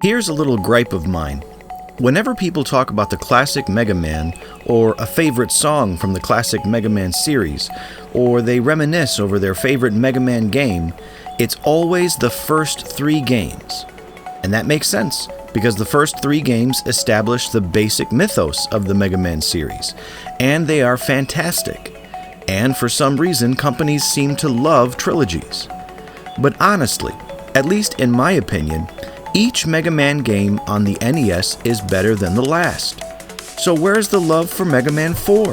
Here's a little gripe of mine. Whenever people talk about the classic Mega Man, or a favorite song from the classic Mega Man series, or they reminisce over their favorite Mega Man game, it's always the first 3 games. And that makes sense, because the first 3 games establish the basic mythos of the Mega Man series, and they are fantastic. And for some reason, companies seem to love trilogies. But honestly, at least in my opinion, each Mega Man game on the NES is better than the last. So where's the love for Mega Man 4?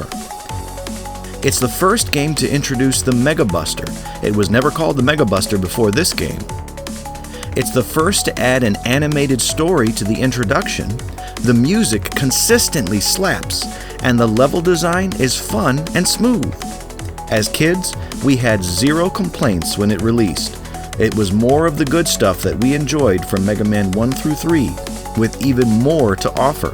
It's the first game to introduce the Mega Buster. It was never called the Mega Buster before this game. It's the first to add an animated story to the introduction. The music consistently slaps, and the level design is fun and smooth. As kids, we had 0 complaints when it released. It was more of the good stuff that we enjoyed from Mega Man 1 through 3, with even more to offer.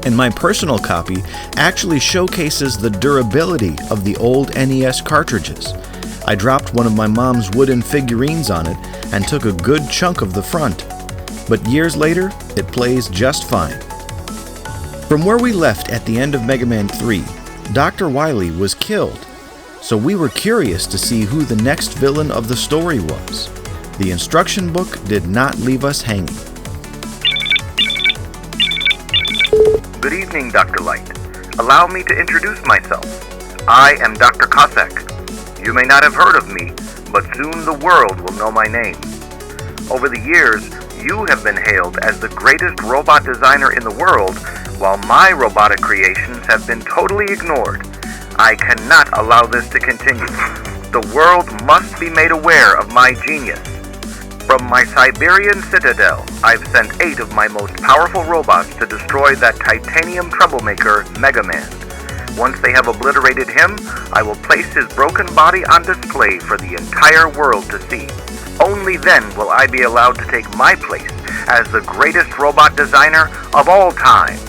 And my personal copy actually showcases the durability of the old NES cartridges. I dropped one of my mom's wooden figurines on it and took a good chunk of the front. But years later, it plays just fine. From where we left at the end of Mega Man 3, Dr. Wily was killed. So we were curious to see who the next villain of the story was. The instruction book did not leave us hanging. Good evening, Dr. Light. Allow me to introduce myself. I am Dr. Cossack. You may not have heard of me, but soon the world will know my name. Over the years, you have been hailed as the greatest robot designer in the world, while my robotic creations have been totally ignored. I cannot allow this to continue. The world must be made aware of my genius. From my Siberian citadel, I've sent 8 of my most powerful robots to destroy that titanium troublemaker, Mega Man. Once they have obliterated him, I will place his broken body on display for the entire world to see. Only then will I be allowed to take my place as the greatest robot designer of all time.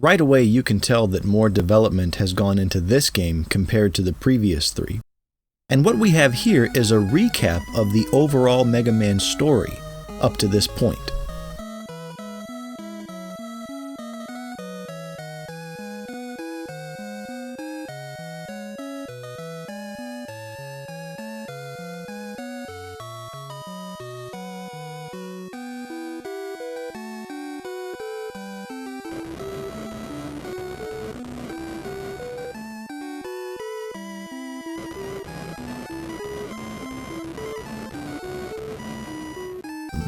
Right away, you can tell that more development has gone into this game compared to the previous 3. And what we have here is a recap of the overall Mega Man story up to this point.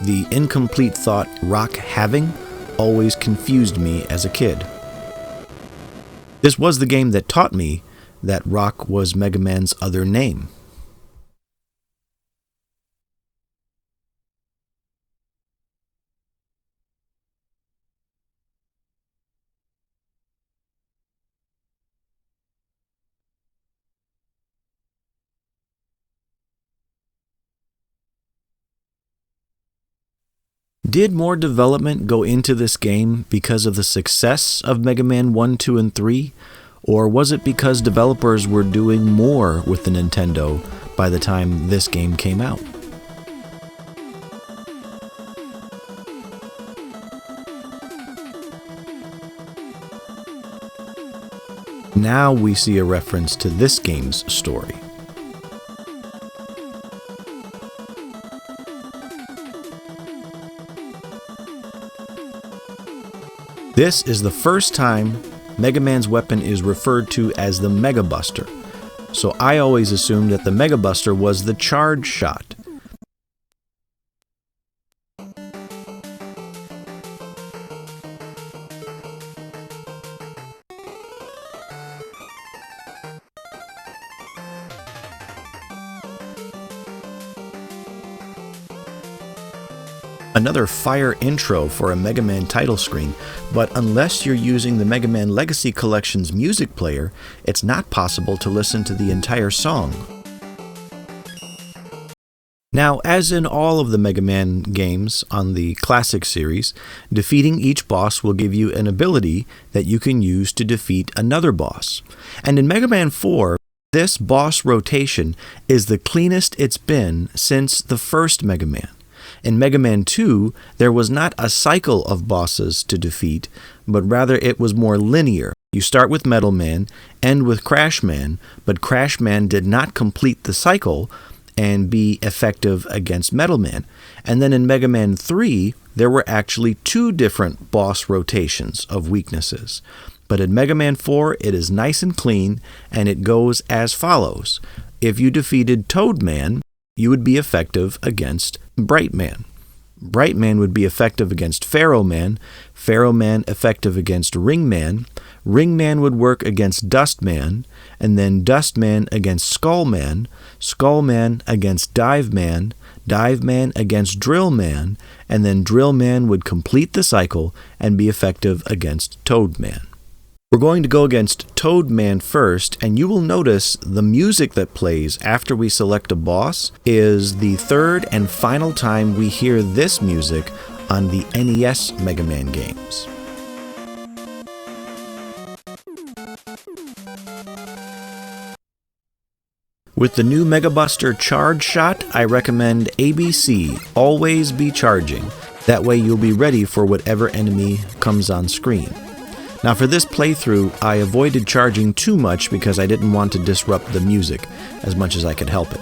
The incomplete thought rock having always confused me as a kid. This was the game that taught me that Rock was Mega Man's other name. Did more development go into this game because of the success of Mega Man 1, 2, and 3? Or was it because developers were doing more with the Nintendo by the time this game came out? Now we see a reference to this game's story. This is the first time Mega Man's weapon is referred to as the Mega Buster, so I always assumed that the Mega Buster was the charge shot. Another fire intro for a Mega Man title screen, but unless you're using the Mega Man Legacy Collection's music player, it's not possible to listen to the entire song. Now, as in all of the Mega Man games on the Classic series, defeating each boss will give you an ability that you can use to defeat another boss. And in Mega Man 4, this boss rotation is the cleanest it's been since the first Mega Man. In Mega Man 2, there was not a cycle of bosses to defeat, but rather it was more linear. You start with Metal Man, end with Crash Man, but Crash Man did not complete the cycle and be effective against Metal Man. And then in Mega Man 3, there were actually 2 different boss rotations of weaknesses. But in Mega Man 4, it is nice and clean, and it goes as follows. If you defeated Toad Man, you would be effective against Bright Man. Bright Man would be effective against Pharaoh Man. Pharaoh Man effective against Ring Man. Ring Man would work against Dust Man, and then Dust Man against Skull Man. Skull Man against Dive Man. Dive Man against Drill Man, and then Drill Man would complete the cycle and be effective against Toad Man. We're going to go against Toad Man first, and you will notice the music that plays after we select a boss is the third and final time we hear this music on the NES Mega Man games. With the new Mega Buster Charge Shot, I recommend ABC, always be charging. That way you'll be ready for whatever enemy comes on screen. Now for this playthrough, I avoided charging too much because I didn't want to disrupt the music as much as I could help it.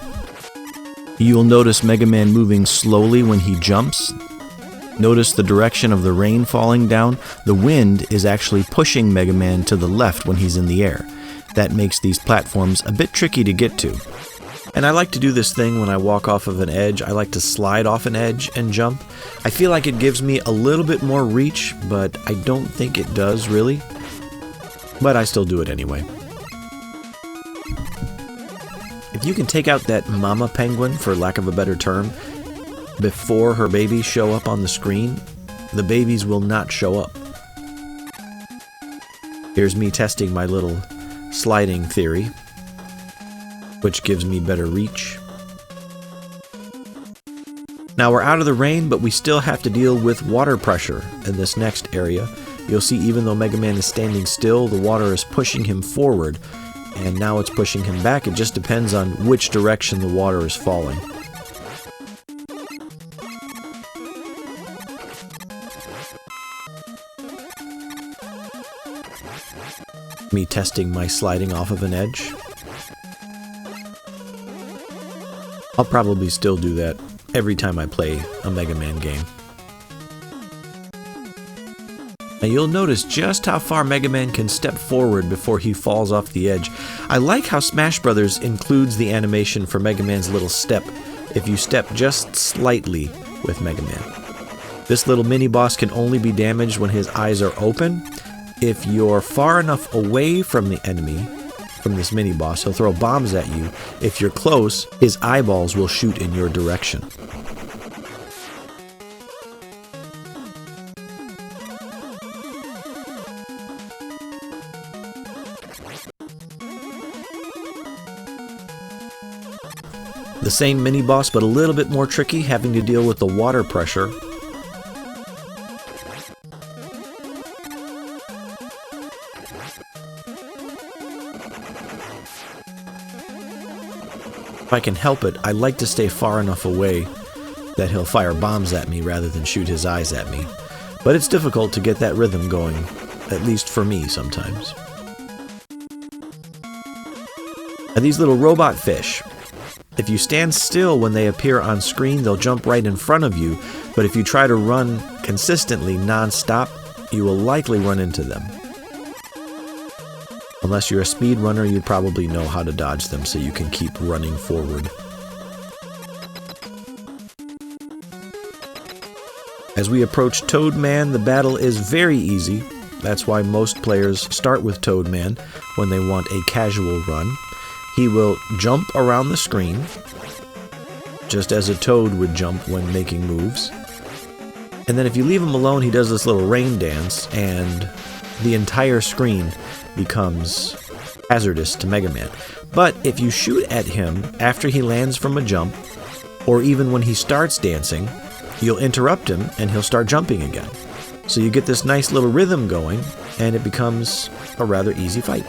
You'll notice Mega Man moving slowly when he jumps. Notice the direction of the rain falling down. The wind is actually pushing Mega Man to the left when he's in the air. That makes these platforms a bit tricky to get to. And I like to do this thing when I walk off of an edge. I like to slide off an edge and jump. I feel like it gives me a little bit more reach, but I don't think it does really. But I still do it anyway. If you can take out that mama penguin, for lack of a better term, before her babies show up on the screen, the babies will not show up. Here's me testing my little sliding theory, which gives me better reach. Now we're out of the rain, but we still have to deal with water pressure in this next area. You'll see even though Mega Man is standing still, the water is pushing him forward, and now it's pushing him back. It just depends on which direction the water is falling. Me testing my sliding off of an edge. I'll probably still do that every time I play a Mega Man game. Now you'll notice just how far Mega Man can step forward before he falls off the edge. I like how Smash Bros. Includes the animation for Mega Man's little step if you step just slightly with Mega Man. This little mini-boss can only be damaged when his eyes are open. If you're far enough away from the enemy, from this mini-boss, he'll throw bombs at you. If you're close, his eyeballs will shoot in your direction. The same mini-boss, but a little bit more tricky, having to deal with the water pressure. If I can help it, I like to stay far enough away that he'll fire bombs at me rather than shoot his eyes at me. But it's difficult to get that rhythm going, at least for me sometimes. Now these little robot fish, if you stand still when they appear on screen, they'll jump right in front of you, but if you try to run consistently non-stop, you will likely run into them. Unless you're a speed runner, you probably know how to dodge them so you can keep running forward. As we approach Toad Man, the battle is very easy. That's why most players start with Toad Man when they want a casual run. He will jump around the screen, just as a toad would jump when making moves. And then if you leave him alone, he does this little rain dance, and the entire screen becomes hazardous to Mega Man. But if you shoot at him after he lands from a jump, or even when he starts dancing, you'll interrupt him and he'll start jumping again. So you get this nice little rhythm going, and it becomes a rather easy fight.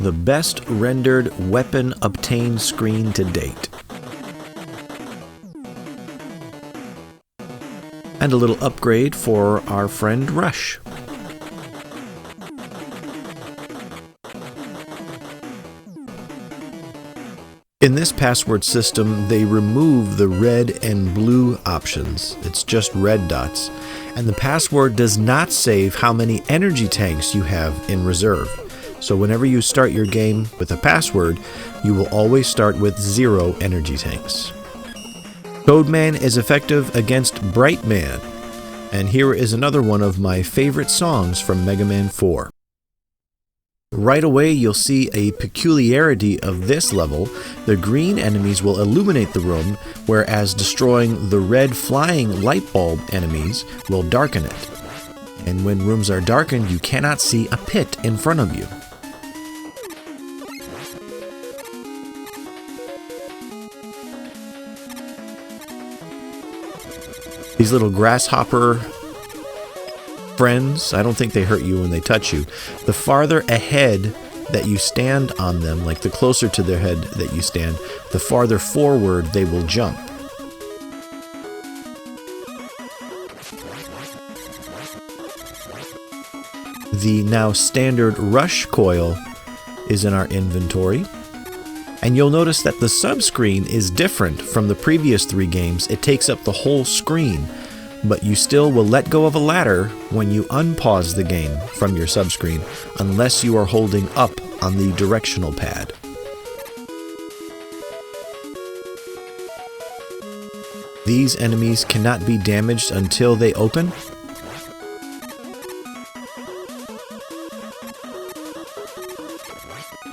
The best rendered weapon obtained screen to date. And a little upgrade for our friend Rush. In this password system, they remove the red and blue options. It's just red dots. And the password does not save how many energy tanks you have in reserve. So whenever you start your game with a password, you will always start with 0 energy tanks. Toadman is effective against Bright Man. And here is another one of my favorite songs from Mega Man 4. Right away, you'll see a peculiarity of this level. The green enemies will illuminate the room, whereas destroying the red flying light bulb enemies will darken it. And when rooms are darkened, you cannot see a pit in front of you. These little grasshopper friends, I don't think they hurt you when they touch you. The farther ahead that you stand on them, like the closer to their head that you stand, the farther forward they will jump. The now standard rush coil is in our inventory. And you'll notice that the subscreen is different from the previous 3 games. It takes up the whole screen, but you still will let go of a ladder when you unpause the game from your subscreen, unless you are holding up on the directional pad. These enemies cannot be damaged until they open.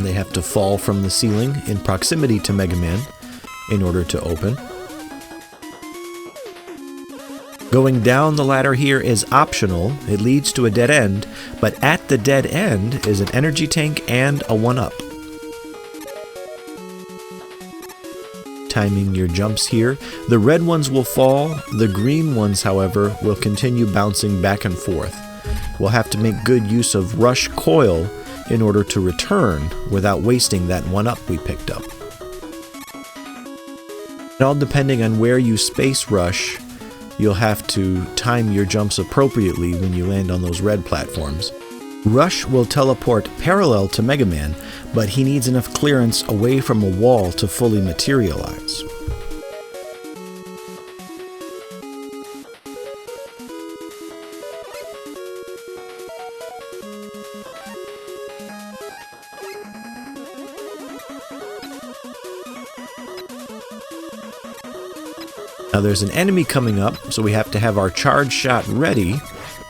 They have to fall from the ceiling in proximity to Mega Man in order to open. Going down the ladder here is optional. It leads to a dead end, but at the dead end is an energy tank and a 1-up. Timing your jumps here. The red ones will fall. The green ones, however, will continue bouncing back and forth. We'll have to make good use of rush coil in order to return without wasting that 1-up we picked up. And all depending on where you space rush, you'll have to time your jumps appropriately when you land on those red platforms. Rush will teleport parallel to Mega Man, but he needs enough clearance away from a wall to fully materialize. Now there's an enemy coming up, so we have to have our charge shot ready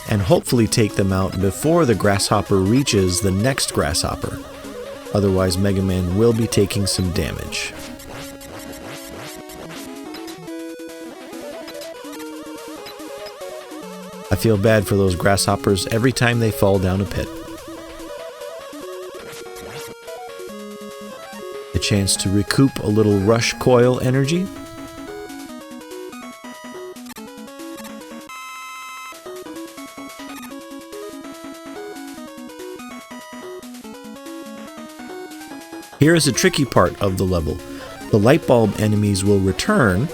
and hopefully take them out before the grasshopper reaches the next grasshopper. Otherwise, Mega Man will be taking some damage. I feel bad for those grasshoppers every time they fall down a pit. A chance to recoup a little rush coil energy. Here is a tricky part of the level. The light bulb enemies will return,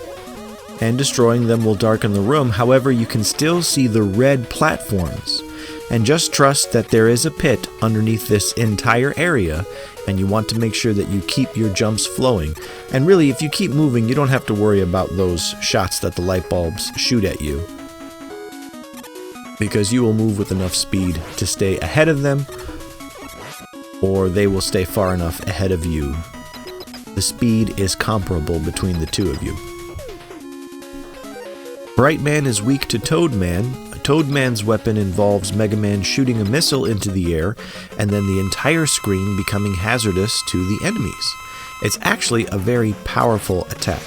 and destroying them will darken the room. However, you can still see the red platforms. And just trust that there is a pit underneath this entire area, and you want to make sure that you keep your jumps flowing. And really, if you keep moving, you don't have to worry about those shots that the light bulbs shoot at you, because you will move with enough speed to stay ahead of them, or they will stay far enough ahead of you. The speed is comparable between the two of you. Bright Man is weak to Toad Man. Toadman's weapon involves Mega Man shooting a missile into the air and then the entire screen becoming hazardous to the enemies. It's actually a very powerful attack.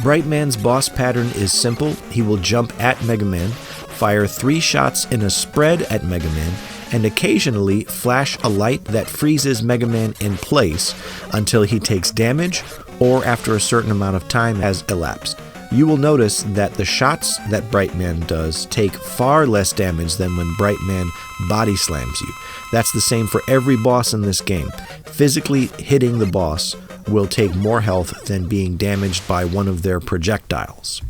Brightman's boss pattern is simple. He will jump at Mega Man, fire 3 shots in a spread at Mega Man, and occasionally flash a light that freezes Mega Man in place until he takes damage or after a certain amount of time has elapsed. You will notice that the shots that Brightman does take far less damage than when Brightman body slams you. That's the same for every boss in this game. Physically hitting the boss will take more health than being damaged by one of their projectiles.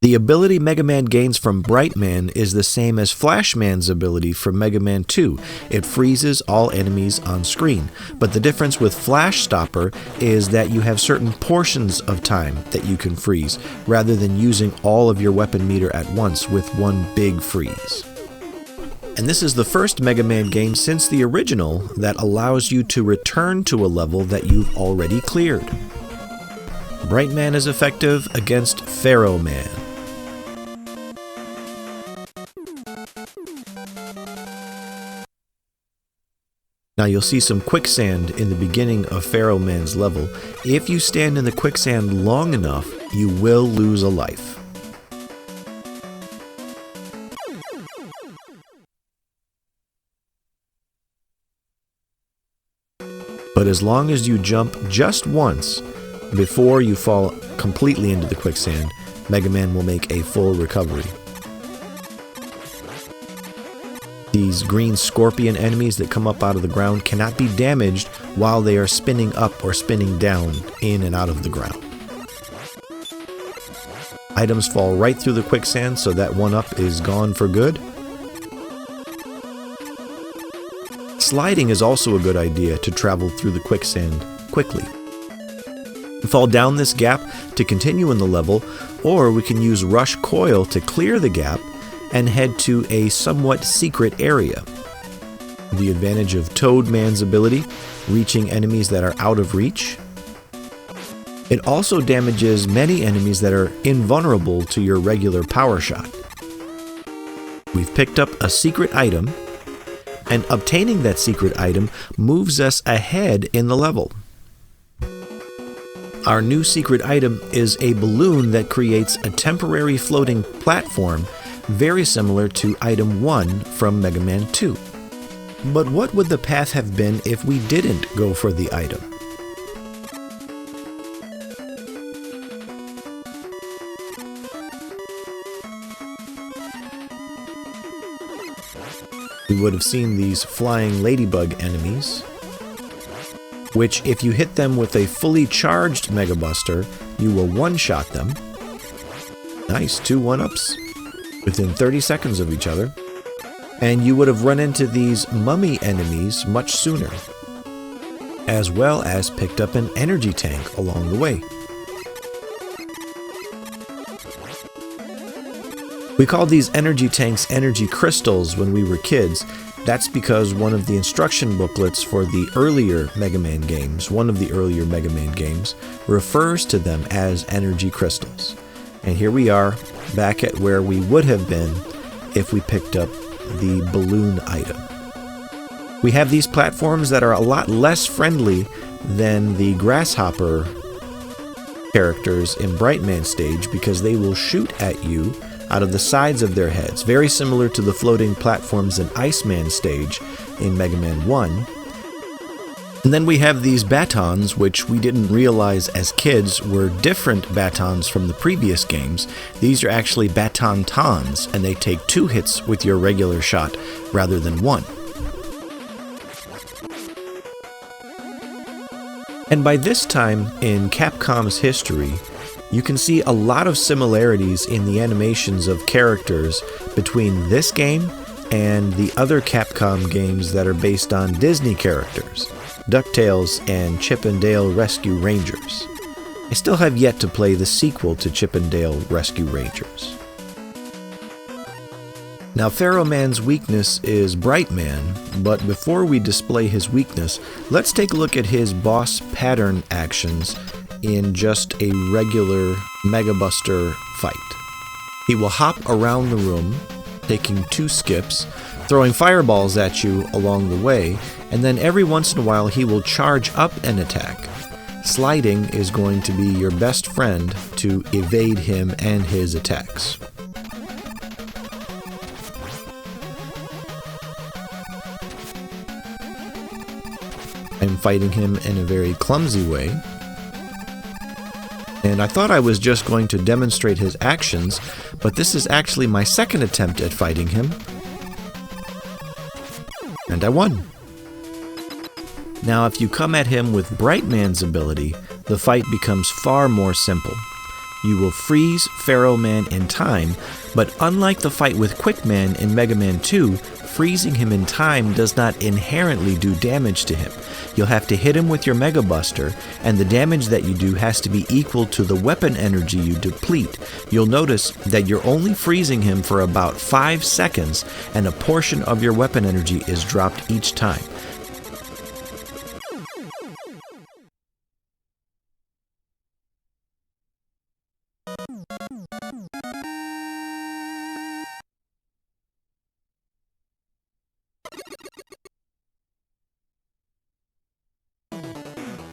The ability Mega Man gains from Brightman is the same as Flashman's ability from Mega Man 2. It freezes all enemies on screen. But the difference with Flash Stopper is that you have certain portions of time that you can freeze, rather than using all of your weapon meter at once with one big freeze. And this is the first Mega Man game since the original that allows you to return to a level that you've already cleared. Brightman is effective against Pharaoh Man. Now you'll see some quicksand in the beginning of Pharaoh Man's level. If you stand in the quicksand long enough, you will lose a life. But as long as you jump just once before you fall completely into the quicksand, Mega Man will make a full recovery. These green scorpion enemies that come up out of the ground cannot be damaged while they are spinning up or spinning down in and out of the ground. Items fall right through the quicksand, so that 1-up is gone for good. Sliding is also a good idea to travel through the quicksand quickly. Fall down this gap to continue in the level, or we can use Rush Coil to clear the gap and head to a somewhat secret area. The advantage of Toadman's ability, reaching enemies that are out of reach. It also damages many enemies that are invulnerable to your regular power shot. We've picked up a secret item, and obtaining that secret item moves us ahead in the level. Our new secret item is a balloon that creates a temporary floating platform very similar to Item 1 from Mega Man 2. But what would the path have been if we didn't go for the item? We would have seen these flying ladybug enemies, which if you hit them with a fully charged Mega Buster, you will one-shot them. Nice, 2 1-ups. Within 30 seconds of each other, and you would have run into these mummy enemies much sooner, as well as picked up an energy tank along the way. We called these energy tanks energy crystals when we were kids. That's because one of the instruction booklets for the earlier Mega Man games, refers to them as energy crystals. And here we are, back at where we would have been if we picked up the balloon item. We have these platforms that are a lot less friendly than the grasshopper characters in Brightman Stage because they will shoot at you out of the sides of their heads, very similar to the floating platforms in Iceman Stage in Mega Man 1. And then we have these batons, which we didn't realize as kids were different batons from the previous games. These are actually baton-tons, and they take 2 hits with your regular shot rather than 1. And by this time in Capcom's history, you can see a lot of similarities in the animations of characters between this game and the other Capcom games that are based on Disney characters, DuckTales and Chip 'n Dale Rescue Rangers. I still have yet to play the sequel to Chip 'n Dale Rescue Rangers. Now, Pharaoh Man's weakness is Bright Man, but before we display his weakness, let's take a look at his boss pattern actions in just a regular Mega Buster fight. He will hop around the room, taking 2 skips, throwing fireballs at you along the way, and then every once in a while he will charge up an attack. Sliding is going to be your best friend to evade him and his attacks. I'm fighting him in a very clumsy way, and I thought I was just going to demonstrate his actions, but this is actually my second attempt at fighting him, and I won. Now, if you come at him with Bright Man's ability, the fight becomes far more simple. You will freeze Pharaoh Man in time, but unlike the fight with Quick Man in Mega Man 2, freezing him in time does not inherently do damage to him. You'll have to hit him with your Mega Buster, and the damage that you do has to be equal to the weapon energy you deplete. You'll notice that you're only freezing him for about 5 seconds, and a portion of your weapon energy is dropped each time.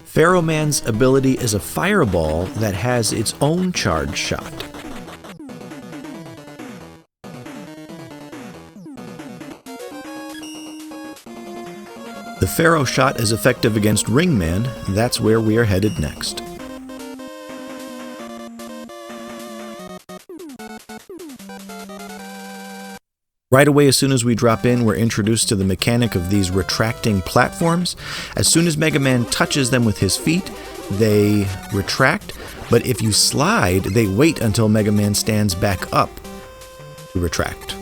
Pharaoh Man's ability is a fireball that has its own charge shot. The Pharaoh shot is effective against Ring Man. That's where we are headed next. Right away, as soon as we drop in, we're introduced to the mechanic of these retracting platforms. As soon as Mega Man touches them with his feet, they retract, but if you slide, they wait until Mega Man stands back up to retract.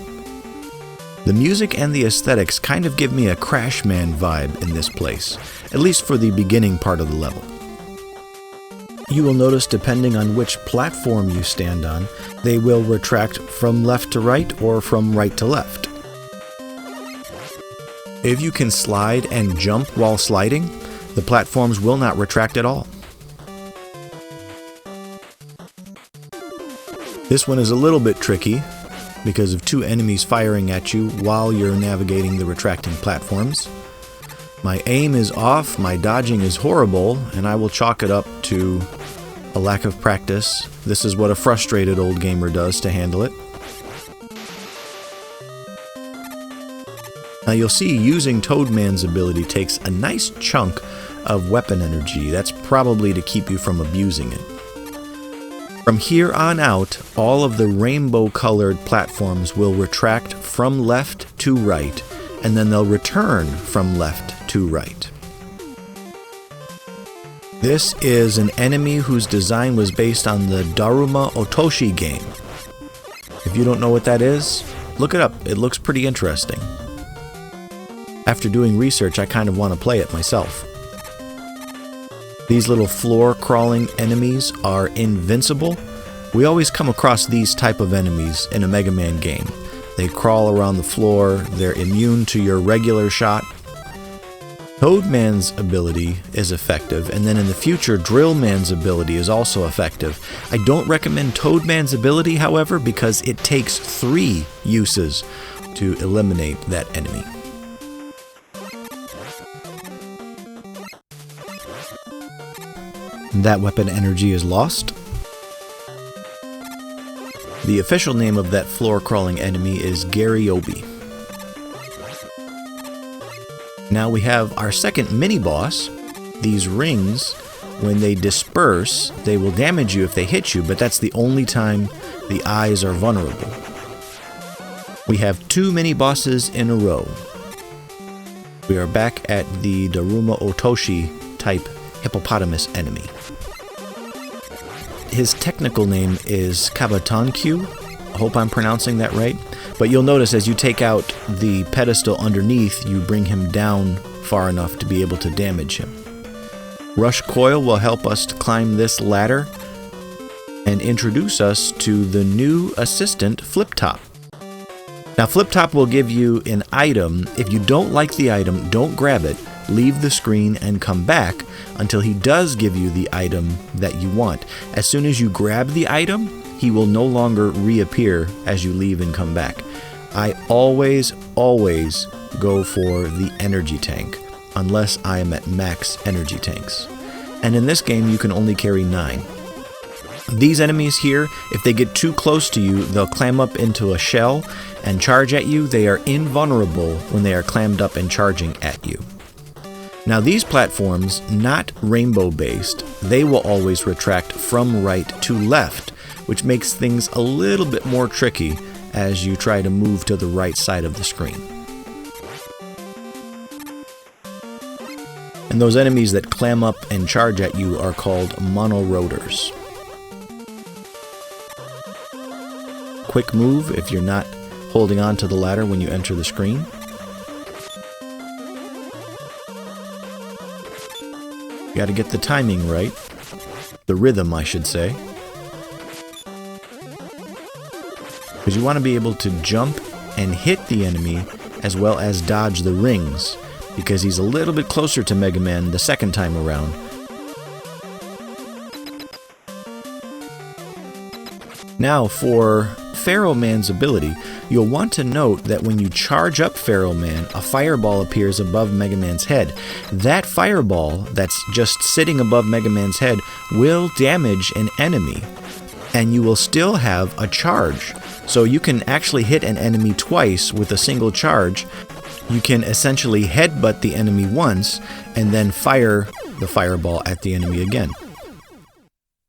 The music and the aesthetics kind of give me a Crash Man vibe in this place, at least for the beginning part of the level. You will notice, depending on which platform you stand on, they will retract from left to right or from right to left. If you can slide and jump while sliding, the platforms will not retract at all. This one is a little bit tricky because of 2 enemies firing at you while you're navigating the retracting platforms. My aim is off, my dodging is horrible, and I will chalk it up to a lack of practice. This is what a frustrated old gamer does to handle it. Now you'll see using Toadman's ability takes a nice chunk of weapon energy. That's probably to keep you from abusing it. From here on out, all of the rainbow-colored platforms will retract from left to right, and then they'll return from left to right. This is an enemy whose design was based on the Daruma Otoshi game. If you don't know what that is, look it up. It looks pretty interesting. After doing research, I kind of want to play it myself. These little floor-crawling enemies are invincible. We always come across these type of enemies in a Mega Man game. They crawl around the floor, they're immune to your regular shot. Toadman's ability is effective, and then in the future, Drillman's ability is also effective. I don't recommend Toadman's ability, however, because it takes 3 uses to eliminate that enemy. That weapon energy is lost. The official name of that floor-crawling enemy is Garyobi. Now we have our second mini-boss. These rings, when they disperse, they will damage you if they hit you, but that's the only time the eyes are vulnerable. We have 2 mini-bosses in a row. We are back at the Daruma Otoshi type hippopotamus enemy. His technical name is Kabatankyu. I hope I'm pronouncing that right. But you'll notice as you take out the pedestal underneath, you bring him down far enough to be able to damage him. Rush Coil will help us to climb this ladder and introduce us to the new assistant, Flip Top. Now, Flip Top will give you an item. If you don't like the item, don't grab it. Leave the screen and come back until he does give you the item that you want. As soon as you grab the item, he will no longer reappear as you leave and come back. I always go for the energy tank, unless I am at max energy tanks. And in this game, you can only carry 9. These enemies here, if they get too close to you, they'll clam up into a shell and charge at you. They are invulnerable when they are clammed up and charging at you. Now these platforms, not rainbow based, they will always retract from right to left, which makes things a little bit more tricky as you try to move to the right side of the screen. And those enemies that clam up and charge at you are called monorotors. Quick move if you're not holding on to the ladder when you enter the screen. You got to get the timing right. The rhythm, I should say. Because you want to be able to jump and hit the enemy as well as dodge the rings, because he's a little bit closer to Mega Man the second time around. Now for Pharaoh Man's ability, you'll want to note that when you charge up Pharaoh Man, a fireball appears above Mega Man's head. That fireball that's just sitting above Mega Man's head will damage an enemy, and you will still have a charge. So you can actually hit an enemy twice with a single charge. You can essentially headbutt the enemy once and then fire the fireball at the enemy again.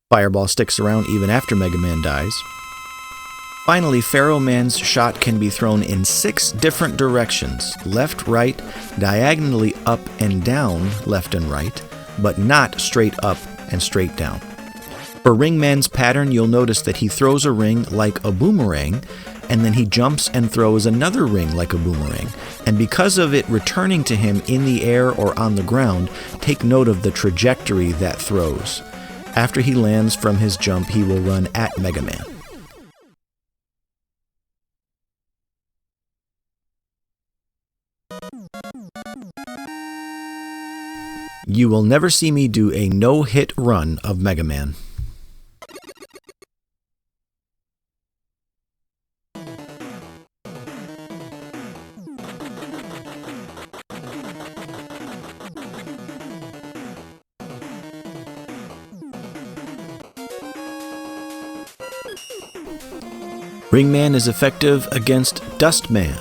Fireball sticks around even after Mega Man dies. Finally, Pharaoh Man's shot can be thrown in 6 different directions: left, right, diagonally up and down, left and right, but not straight up and straight down. For Ringman's pattern, you'll notice that he throws a ring like a boomerang, and then he jumps and throws another ring like a boomerang. And because of it returning to him in the air or on the ground, take note of the trajectory that throws. After he lands from his jump, he will run at Mega Man. You will never see me do a no-hit run of Mega Man. Ringman is effective against Dustman.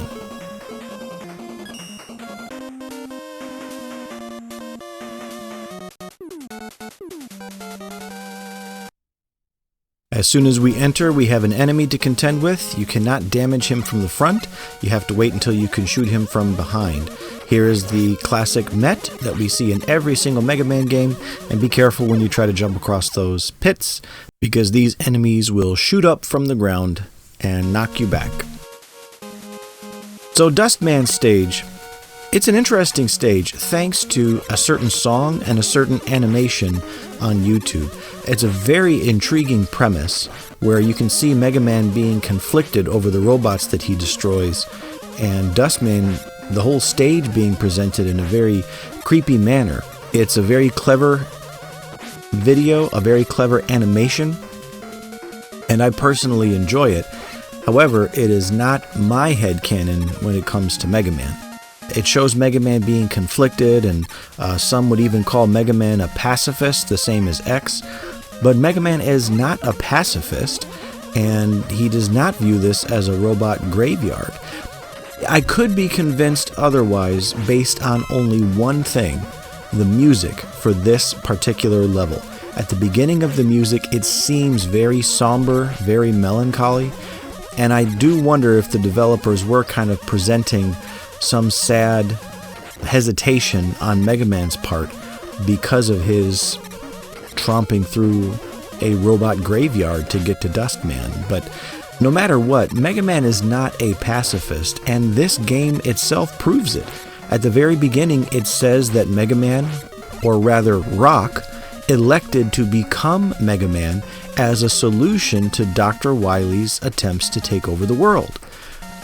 As soon as we enter, we have an enemy to contend with. You cannot damage him from the front. You have to wait until you can shoot him from behind. Here is the classic Met that we see in every single Mega Man game, and be careful when you try to jump across those pits, because these enemies will shoot up from the ground and knock you back. So Dustman Stage, it's an interesting stage thanks to a certain song and a certain animation on YouTube. It's a very intriguing premise where you can see Mega Man being conflicted over the robots that he destroys, and Dustman, the whole stage being presented in a very creepy manner. It's a very clever video, a very clever animation, and I personally enjoy it. However, it is not my headcanon when it comes to Mega Man. It shows Mega Man being conflicted, and some would even call Mega Man a pacifist, the same as X. But Mega Man is not a pacifist, and he does not view this as a robot graveyard. I could be convinced otherwise based on only one thing: the music for this particular level. At the beginning of the music, it seems very somber, very melancholy, and I do wonder if the developers were kind of presenting some sad hesitation on Mega Man's part because of his tromping through a robot graveyard to get to Dustman. But no matter what, Mega Man is not a pacifist, and this game itself proves it. At the very beginning, it says that Mega Man, or rather Rock, elected to become Mega Man as a solution to Dr. Wily's attempts to take over the world.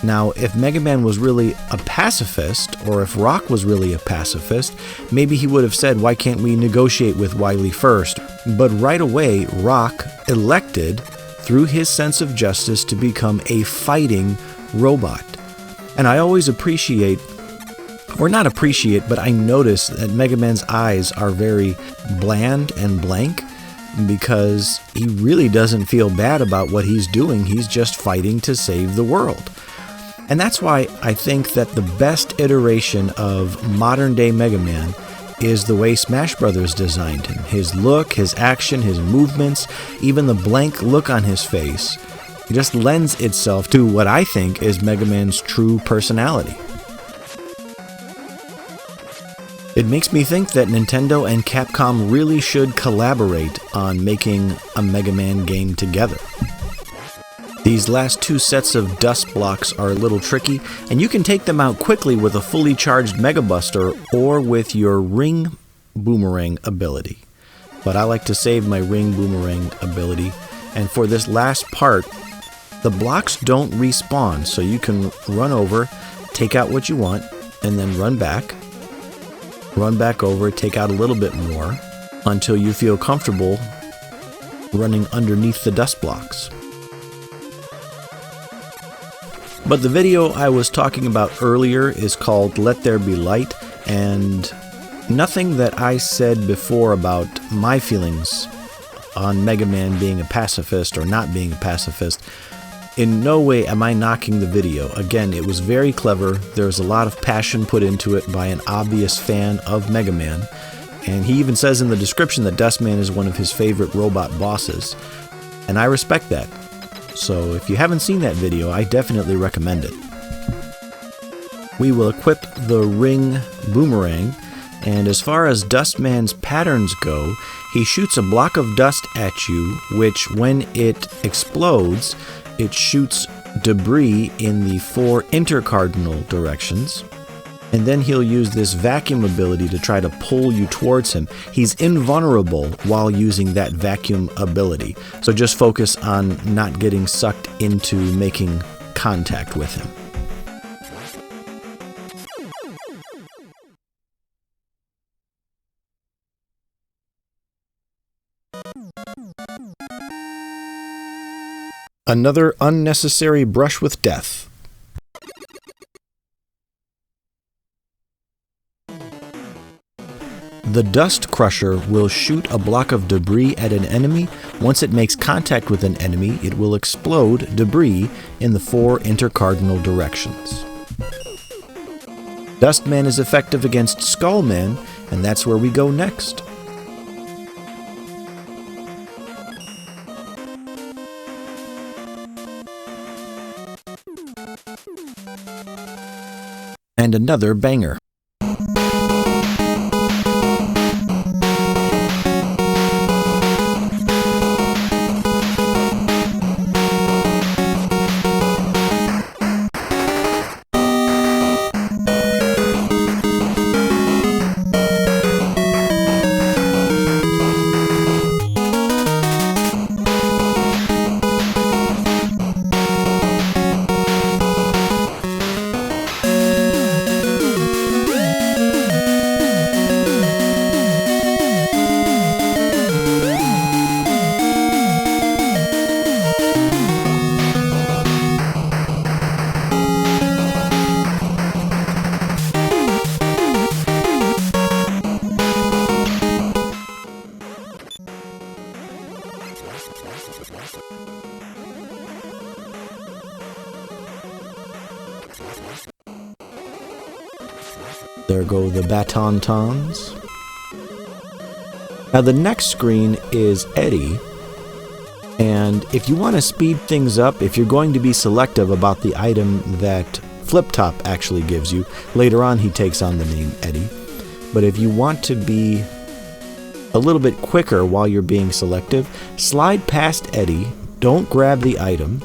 Now, if Mega Man was really a pacifist, or if Rock was really a pacifist, maybe he would have said, why can't we negotiate with Wily first? But right away, Rock elected, through his sense of justice, to become a fighting robot. And I always appreciate, or not appreciate, but I notice that Mega Man's eyes are very bland and blank, because he really doesn't feel bad about what he's doing. He's just fighting to save the world. And that's why I think that the best iteration of modern-day Mega Man is the way Smash Bros. Designed him. His look, his action, his movements, even the blank look on his face, it just lends itself to what I think is Mega Man's true personality. It makes me think that Nintendo and Capcom really should collaborate on making a Mega Man game together. These last two sets of dust blocks are a little tricky, and you can take them out quickly with a fully charged Mega Buster or with your Ring Boomerang ability. But I like to save my Ring Boomerang ability, and for this last part, the blocks don't respawn, so you can run over, take out what you want, and then run back over, take out a little bit more, until you feel comfortable running underneath the dust blocks. But the video I was talking about earlier is called Let There Be Light, and nothing that I said before about my feelings on Mega Man being a pacifist or not being a pacifist, in no way am I knocking the video. Again, it was very clever. There's a lot of passion put into it by an obvious fan of Mega Man, and he even says in the description that Dustman is one of his favorite robot bosses, and I respect that. So if you haven't seen that video, I definitely recommend it. We will equip the Ring Boomerang, and as far as Dustman's patterns go, he shoots a block of dust at you, which when it explodes, it shoots debris in the 4 intercardinal directions. And then he'll use this vacuum ability to try to pull you towards him. He's invulnerable while using that vacuum ability, so just focus on not getting sucked into making contact with him. Another unnecessary brush with death. The Dust Crusher will shoot a block of debris at an enemy. Once it makes contact with an enemy, it will explode debris in the 4 intercardinal directions. Dustman is effective against Skullman, and that's where we go next. And another banger. There go the Batontons. Now the next screen is Eddie, and if you want to speed things up, if you're going to be selective about the item that Flip Top actually gives you, later on he takes on the name Eddie, but if you want to be a little bit quicker while you're being selective, slide past Eddie, don't grab the item,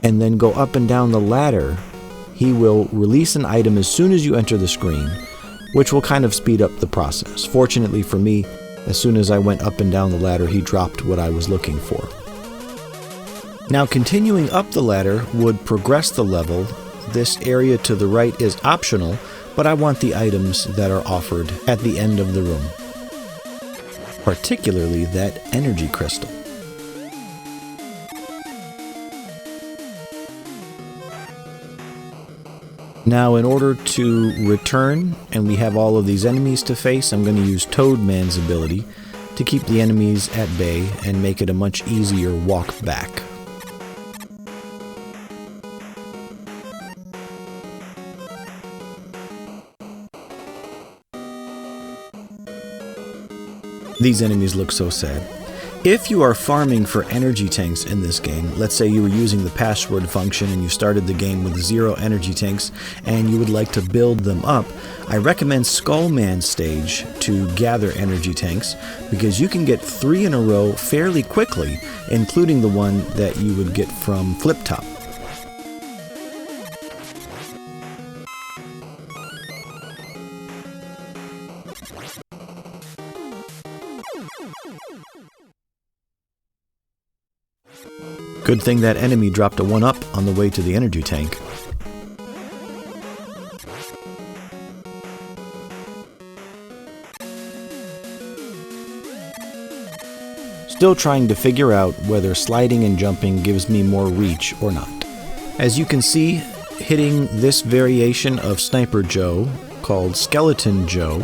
and then go up and down the ladder. He will release an item as soon as you enter the screen, which will kind of speed up the process. Fortunately for me, as soon as I went up and down the ladder, he dropped what I was looking for. Now, continuing up the ladder would progress the level. This area to the right is optional, but I want the items that are offered at the end of the room, particularly that energy crystal. Now, in order to return, and we have all of these enemies to face, I'm going to use Toadman's ability to keep the enemies at bay and make it a much easier walk back. These enemies look so sad. If you are farming for energy tanks in this game, let's say you were using the password function and you started the game with 0 energy tanks and you would like to build them up, I recommend Wily Stage to gather energy tanks because you can get 3 in a row fairly quickly, including the one that you would get from Flip Top. Good thing that enemy dropped a 1-up on the way to the energy tank. Still trying to figure out whether sliding and jumping gives me more reach or not. As you can see, hitting this variation of Sniper Joe, called Skeleton Joe,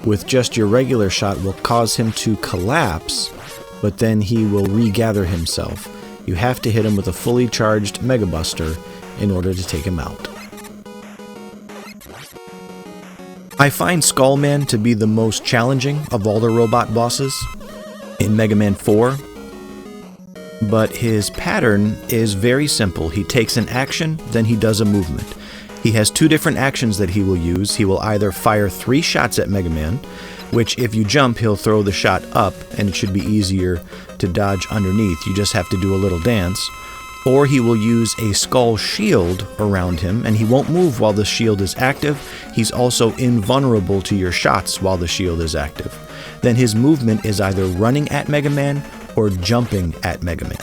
with just your regular shot will cause him to collapse, but then he will regather himself. You have to hit him with a fully charged Mega Buster in order to take him out. I find Skullman to be the most challenging of all the robot bosses in Mega Man 4, but his pattern is very simple. He takes an action, then he does a movement. He has 2 different actions that he will use. He will either fire 3 shots at Mega Man, which if you jump, he'll throw the shot up, and it should be easier to dodge underneath. You just have to do a little dance. Or he will use a skull shield around him, and he won't move while the shield is active. He's also invulnerable to your shots while the shield is active. Then his movement is either running at Mega Man or jumping at Mega Man.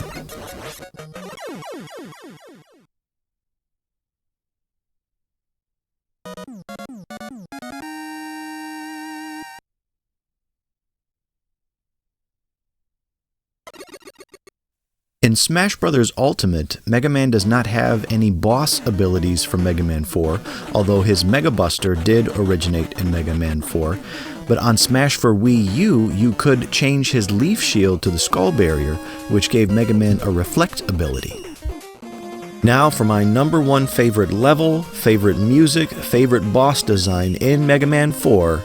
In Smash Bros. Ultimate, Mega Man does not have any boss abilities from Mega Man 4, although his Mega Buster did originate in Mega Man 4. But on Smash for Wii U, you could change his Leaf Shield to the Skull Barrier, which gave Mega Man a Reflect ability. Now for my #1 favorite level, favorite music, favorite boss design in Mega Man 4,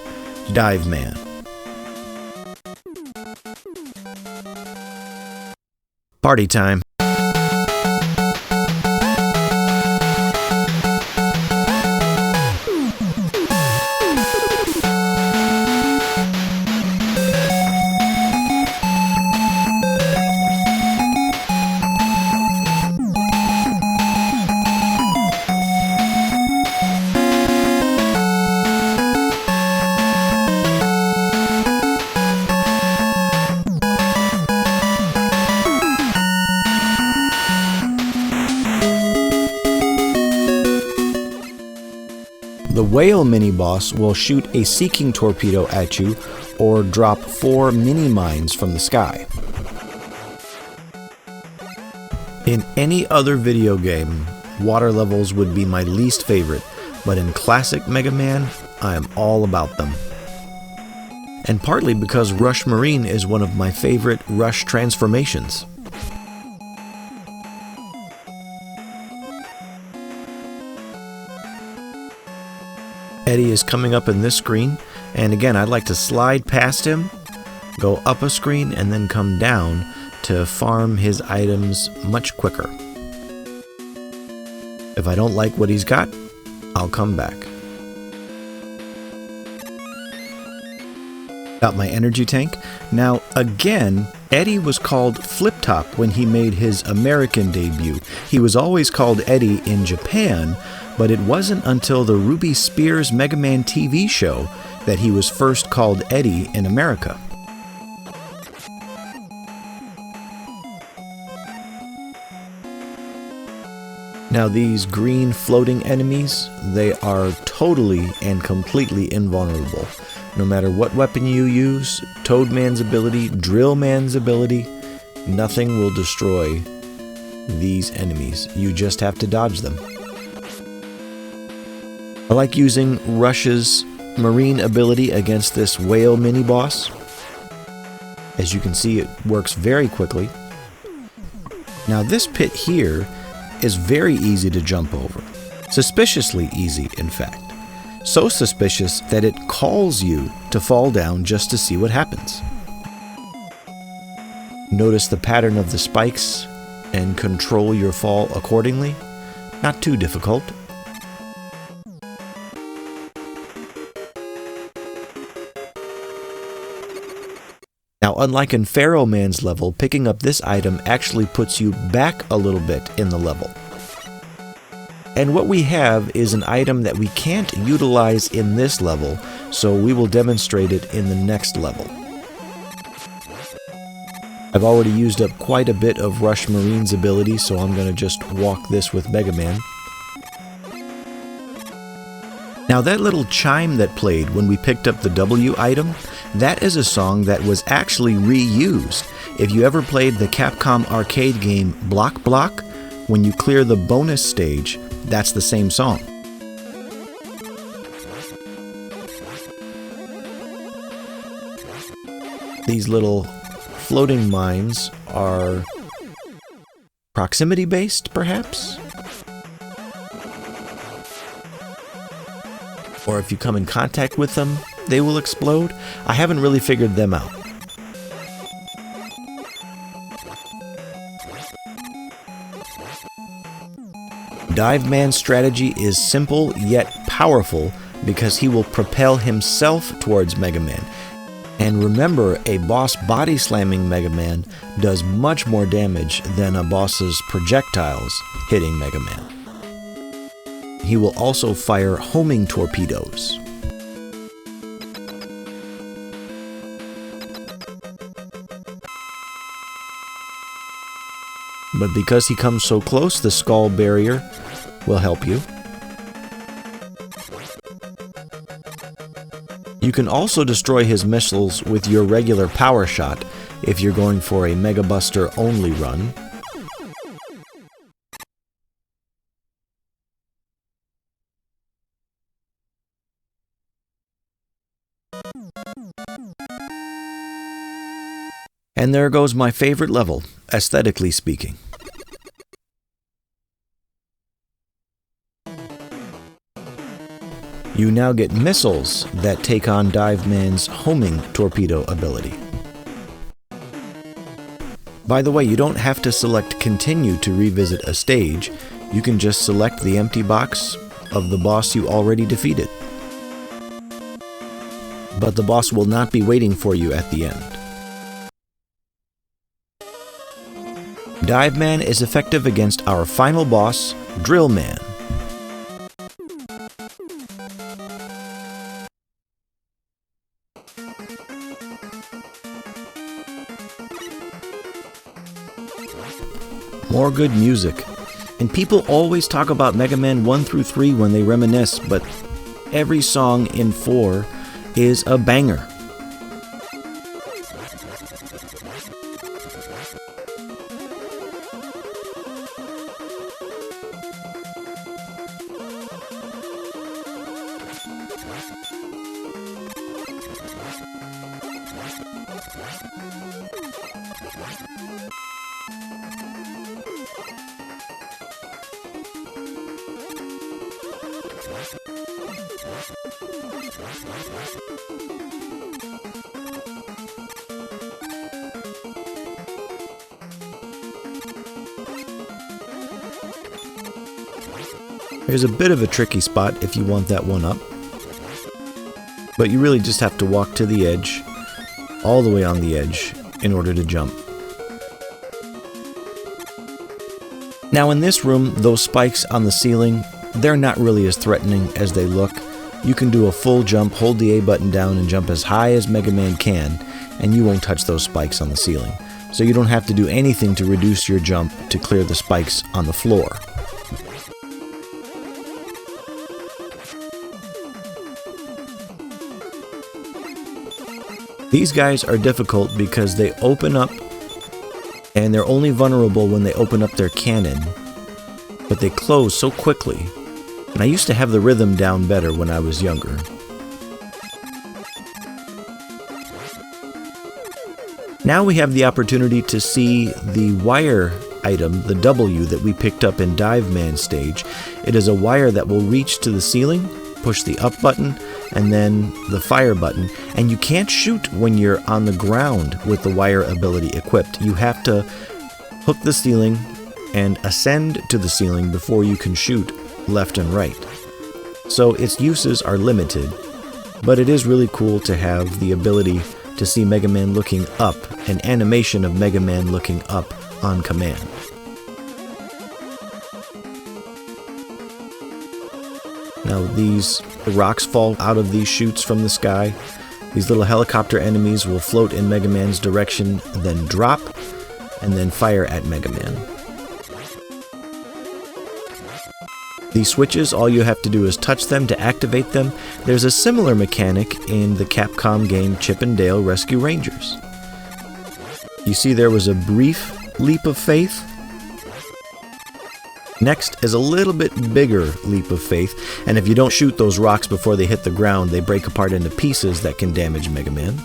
Dive Man. Party time. The Whale mini-boss will shoot a Seeking Torpedo at you or drop 4 mini-mines from the sky. In any other video game, water levels would be my least favorite, but in classic Mega Man, I am all about them. And partly because Rush Marine is one of my favorite Rush transformations. Eddie is coming up in this screen, and again, I'd like to slide past him, go up a screen, and then come down to farm his items much quicker. If I don't like what he's got, I'll come back. Got my energy tank. Now, again, Eddie was called Flip Top when he made his American debut. He was always called Eddie in Japan, but it wasn't until the Ruby Spears Mega Man TV show that he was first called Eddie in America. Now these green floating enemies, they are totally and completely invulnerable. No matter what weapon you use, Toadman's ability, Drillman's ability, nothing will destroy these enemies. You just have to dodge them. I like using Rush's marine ability against this whale mini-boss. As you can see, it works very quickly. Now this pit here is very easy to jump over. Suspiciously easy, in fact. So suspicious that it calls you to fall down just to see what happens. Notice the pattern of the spikes and control your fall accordingly. Not too difficult. Now, unlike in Pharaoh Man's level, picking up this item actually puts you back a little bit in the level. And what we have is an item that we can't utilize in this level, so we will demonstrate it in the next level. I've already used up quite a bit of Rush Marine's ability, so I'm going to just walk this with Mega Man. Now that little chime that played when we picked up the W item, that is a song that was actually reused. If you ever played the Capcom arcade game Block Block, when you clear the bonus stage, that's the same song. These little floating mines are proximity based, perhaps? Or if you come in contact with them, they will explode? I haven't really figured them out. Dive Man's strategy is simple yet powerful because he will propel himself towards Mega Man. And remember, a boss body slamming Mega Man does much more damage than a boss's projectiles hitting Mega Man. He will also fire homing torpedoes. But because he comes so close, the skull barrier will help you. You can also destroy his missiles with your regular power shot if you're going for a Mega Buster only run. And there goes my favorite level, aesthetically speaking. You now get missiles that take on Dive Man's homing torpedo ability. By the way, you don't have to select continue to revisit a stage. You can just select the empty box of the boss you already defeated. But the boss will not be waiting for you at the end. Dive Man is effective against our final boss, Drill Man. More good music. And people always talk about Mega Man 1 through 3 when they reminisce, but every song in 4 is a banger. There's a bit of a tricky spot if you want that one up, but you really just have to walk to the edge, all the way on the edge, in order to jump. Now in this room, those spikes on the ceiling, they're not really as threatening as they look. You can do a full jump, hold the A button down, and jump as high as Mega Man can, and you won't touch those spikes on the ceiling. So you don't have to do anything to reduce your jump to clear the spikes on the floor. These guys are difficult because they open up, and they're only vulnerable when they open up their cannon, but they close so quickly. And I used to have the rhythm down better when I was younger. Now we have the opportunity to see the wire item, the W, that we picked up in Dive Man stage. It is a wire that will reach to the ceiling, push the up button, and then the fire button. And you can't shoot when you're on the ground with the wire ability equipped. You have to hook the ceiling and ascend to the ceiling before you can shoot left and right. So its uses are limited, but it is really cool to have the ability to see Mega Man looking up, an animation of Mega Man looking up on command. Now the rocks fall out of these chutes from the sky. These little helicopter enemies will float in Mega Man's direction, then drop, and then fire at Mega Man. These switches, all you have to do is touch them to activate them. There's a similar mechanic in the Capcom game Chip and Dale Rescue Rangers. You see there was a brief leap of faith. Next is a little bit bigger leap of faith, and if you don't shoot those rocks before they hit the ground, they break apart into pieces that can damage Mega Man.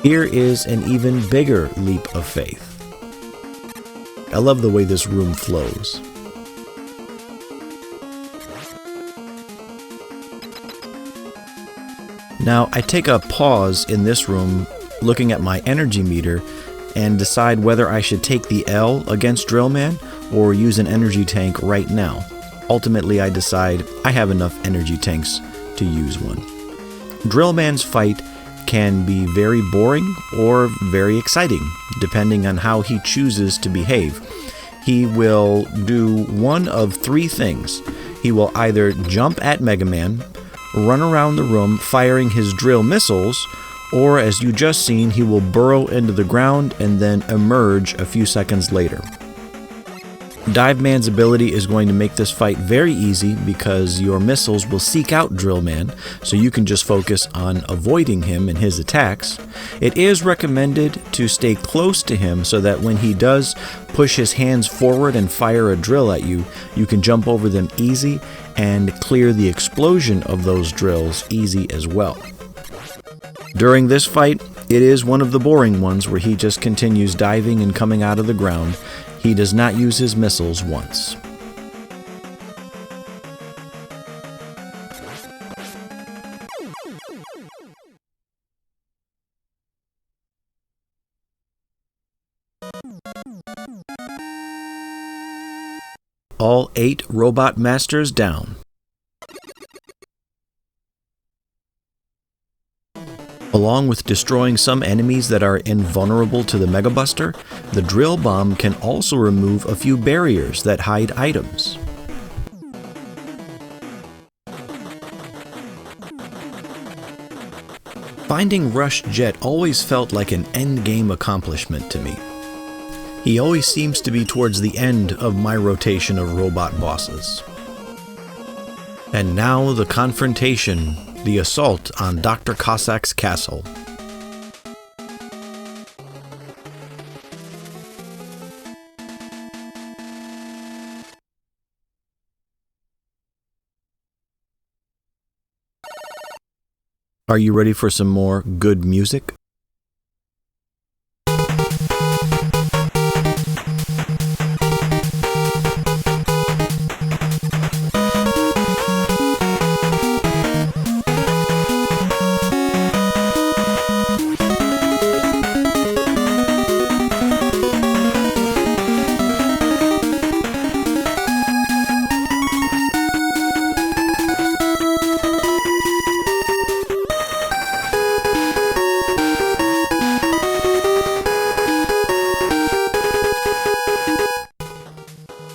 Here is an even bigger leap of faith. I love the way this room flows. Now, I take a pause in this room looking at my energy meter and decide whether I should take the L against Drill Man or use an energy tank right now. Ultimately, I decide I have enough energy tanks to use one. Drill Man's fight can be very boring or very exciting, depending on how he chooses to behave. He will do one of three things. He will either jump at Mega Man, run around the room firing his drill missiles, or as you just seen, he will burrow into the ground and then emerge a few seconds later. Dive Man's ability is going to make this fight very easy because your missiles will seek out Drill Man, so you can just focus on avoiding him and his attacks. It is recommended to stay close to him so that when he does push his hands forward and fire a drill at you, you can jump over them easy and clear the explosion of those drills easy as well. During this fight, it is one of the boring ones where he just continues diving and coming out of the ground. He does not use his missiles once. All 8 robot masters down. Along with destroying some enemies that are invulnerable to the Mega Buster, the drill bomb can also remove a few barriers that hide items. Finding Rush Jet always felt like an endgame accomplishment to me. He always seems to be towards the end of my rotation of robot bosses. And now the confrontation. The assault on Dr. Cossack's castle. Are you ready for some more good music?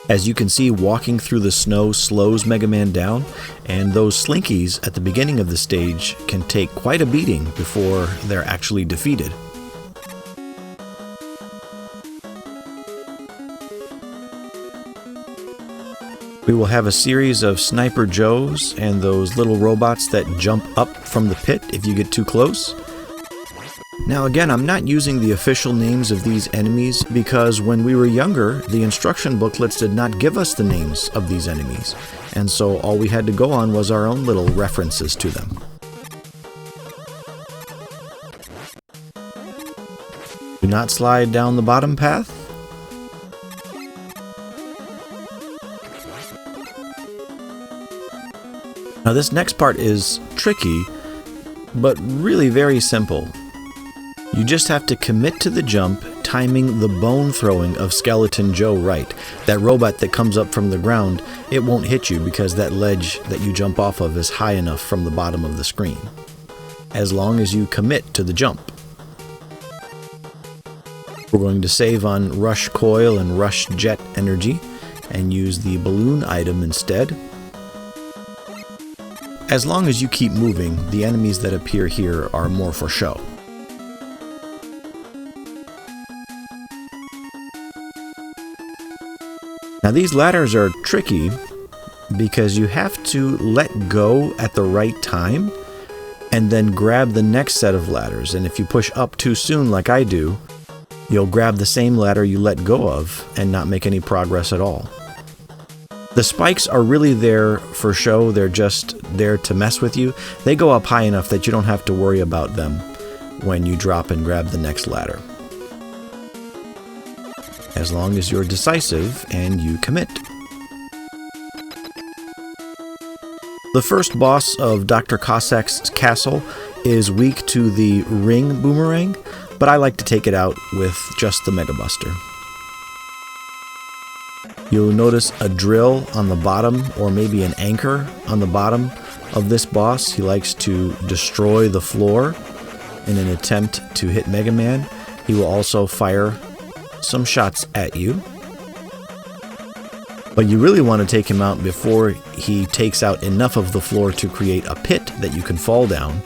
As you can see, walking through the snow slows Mega Man down, and those slinkies at the beginning of the stage can take quite a beating before they're actually defeated. We will have a series of Sniper Joes and those little robots that jump up from the pit if you get too close. Now again, I'm not using the official names of these enemies because when we were younger, the instruction booklets did not give us the names of these enemies, and so all we had to go on was our own little references to them. Do not slide down the bottom path. Now this next part is tricky, but really very simple. You just have to commit to the jump, timing the bone throwing of Skeleton Joe right. That robot that comes up from the ground, it won't hit you because that ledge that you jump off of is high enough from the bottom of the screen. As long as you commit to the jump. We're going to save on Rush Coil and Rush Jet energy and use the balloon item instead. As long as you keep moving, the enemies that appear here are more for show. Now these ladders are tricky because you have to let go at the right time and then grab the next set of ladders, and if you push up too soon like I do, you'll grab the same ladder you let go of and not make any progress at all. The spikes are really there for show, they're just there to mess with you. They go up high enough that you don't have to worry about them when you drop and grab the next ladder. As long as you're decisive and you commit. The first boss of Dr. Cossack's castle is weak to the ring boomerang, but I like to take it out with just the Mega Buster. You'll notice a drill on the bottom, or maybe an anchor on the bottom of this boss. He likes to destroy the floor in an attempt to hit Mega Man. He will also fire some shots at you. But you really want to take him out before he takes out enough of the floor to create a pit that you can fall down.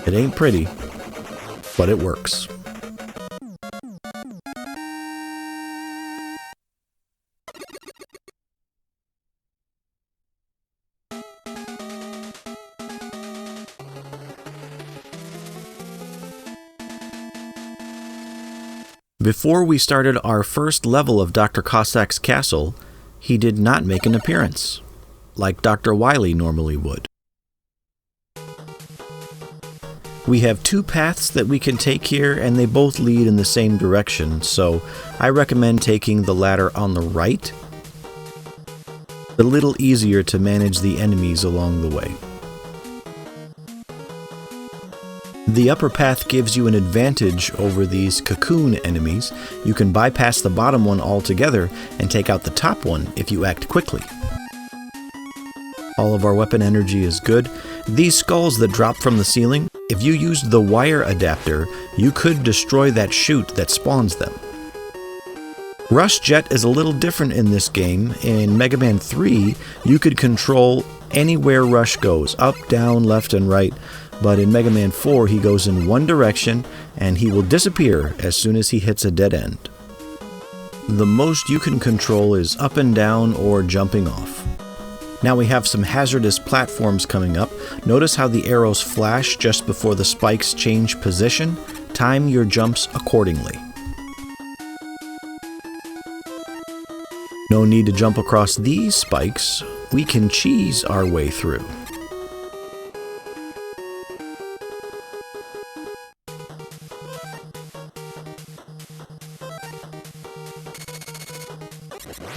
It ain't pretty, but it works. Before we started our first level of Dr. Cossack's castle, he did not make an appearance, like Dr. Wily normally would. We have two paths that we can take here, and they both lead in the same direction, so I recommend taking the ladder on the right. A little easier to manage the enemies along the way. The upper path gives you an advantage over these cocoon enemies. You can bypass the bottom one altogether and take out the top one if you act quickly. All of our weapon energy is good. These skulls that drop from the ceiling, if you used the wire adapter, you could destroy that chute that spawns them. Rush Jet is a little different in this game. In Mega Man 3, you could control anywhere Rush goes, up, down, left, and right. But in Mega Man 4, he goes in one direction, and he will disappear as soon as he hits a dead end. The most you can control is up and down or jumping off. Now we have some hazardous platforms coming up. Notice how the arrows flash just before the spikes change position. Time your jumps accordingly. No need to jump across these spikes. We can cheese our way through.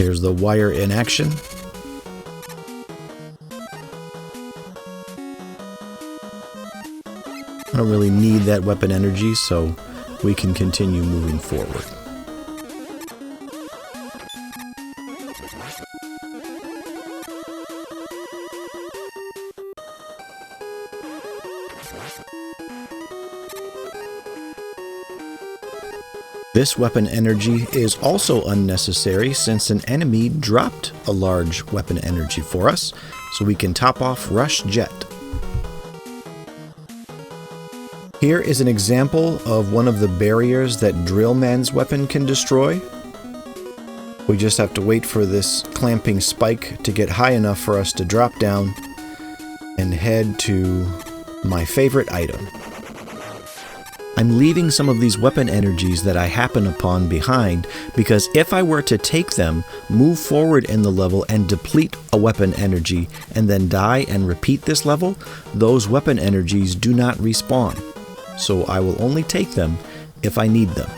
Here's the wire in action. I don't really need that weapon energy, so we can continue moving forward. This weapon energy is also unnecessary since an enemy dropped a large weapon energy for us, so we can top off Rush Jet. Here is an example of one of the barriers that Drill Man's weapon can destroy. We just have to wait for this clamping spike to get high enough for us to drop down and head to my favorite item. I'm leaving some of these weapon energies that I happen upon behind because if I were to take them, move forward in the level and deplete a weapon energy and then die and repeat this level, those weapon energies do not respawn. So I will only take them if I need them.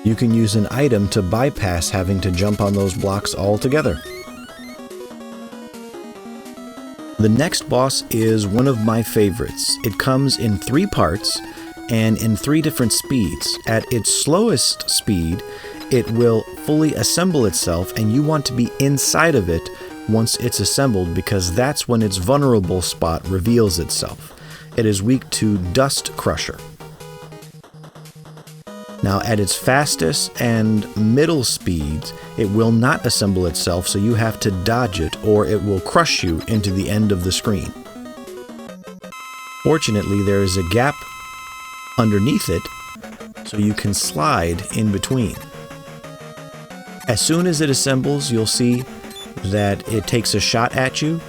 You can use an item to bypass having to jump on those blocks altogether. The next boss is one of my favorites. It comes in 3 parts and in 3 different speeds. At its slowest speed, it will fully assemble itself, and you want to be inside of it once it's assembled because that's when its vulnerable spot reveals itself. It is weak to Dust Crusher. Now at its fastest and middle speeds, it will not assemble itself, so you have to dodge it or it will crush you into the end of the screen. Fortunately, there is a gap underneath it, so you can slide in between. As soon as it assembles, you'll see that it takes a shot at you,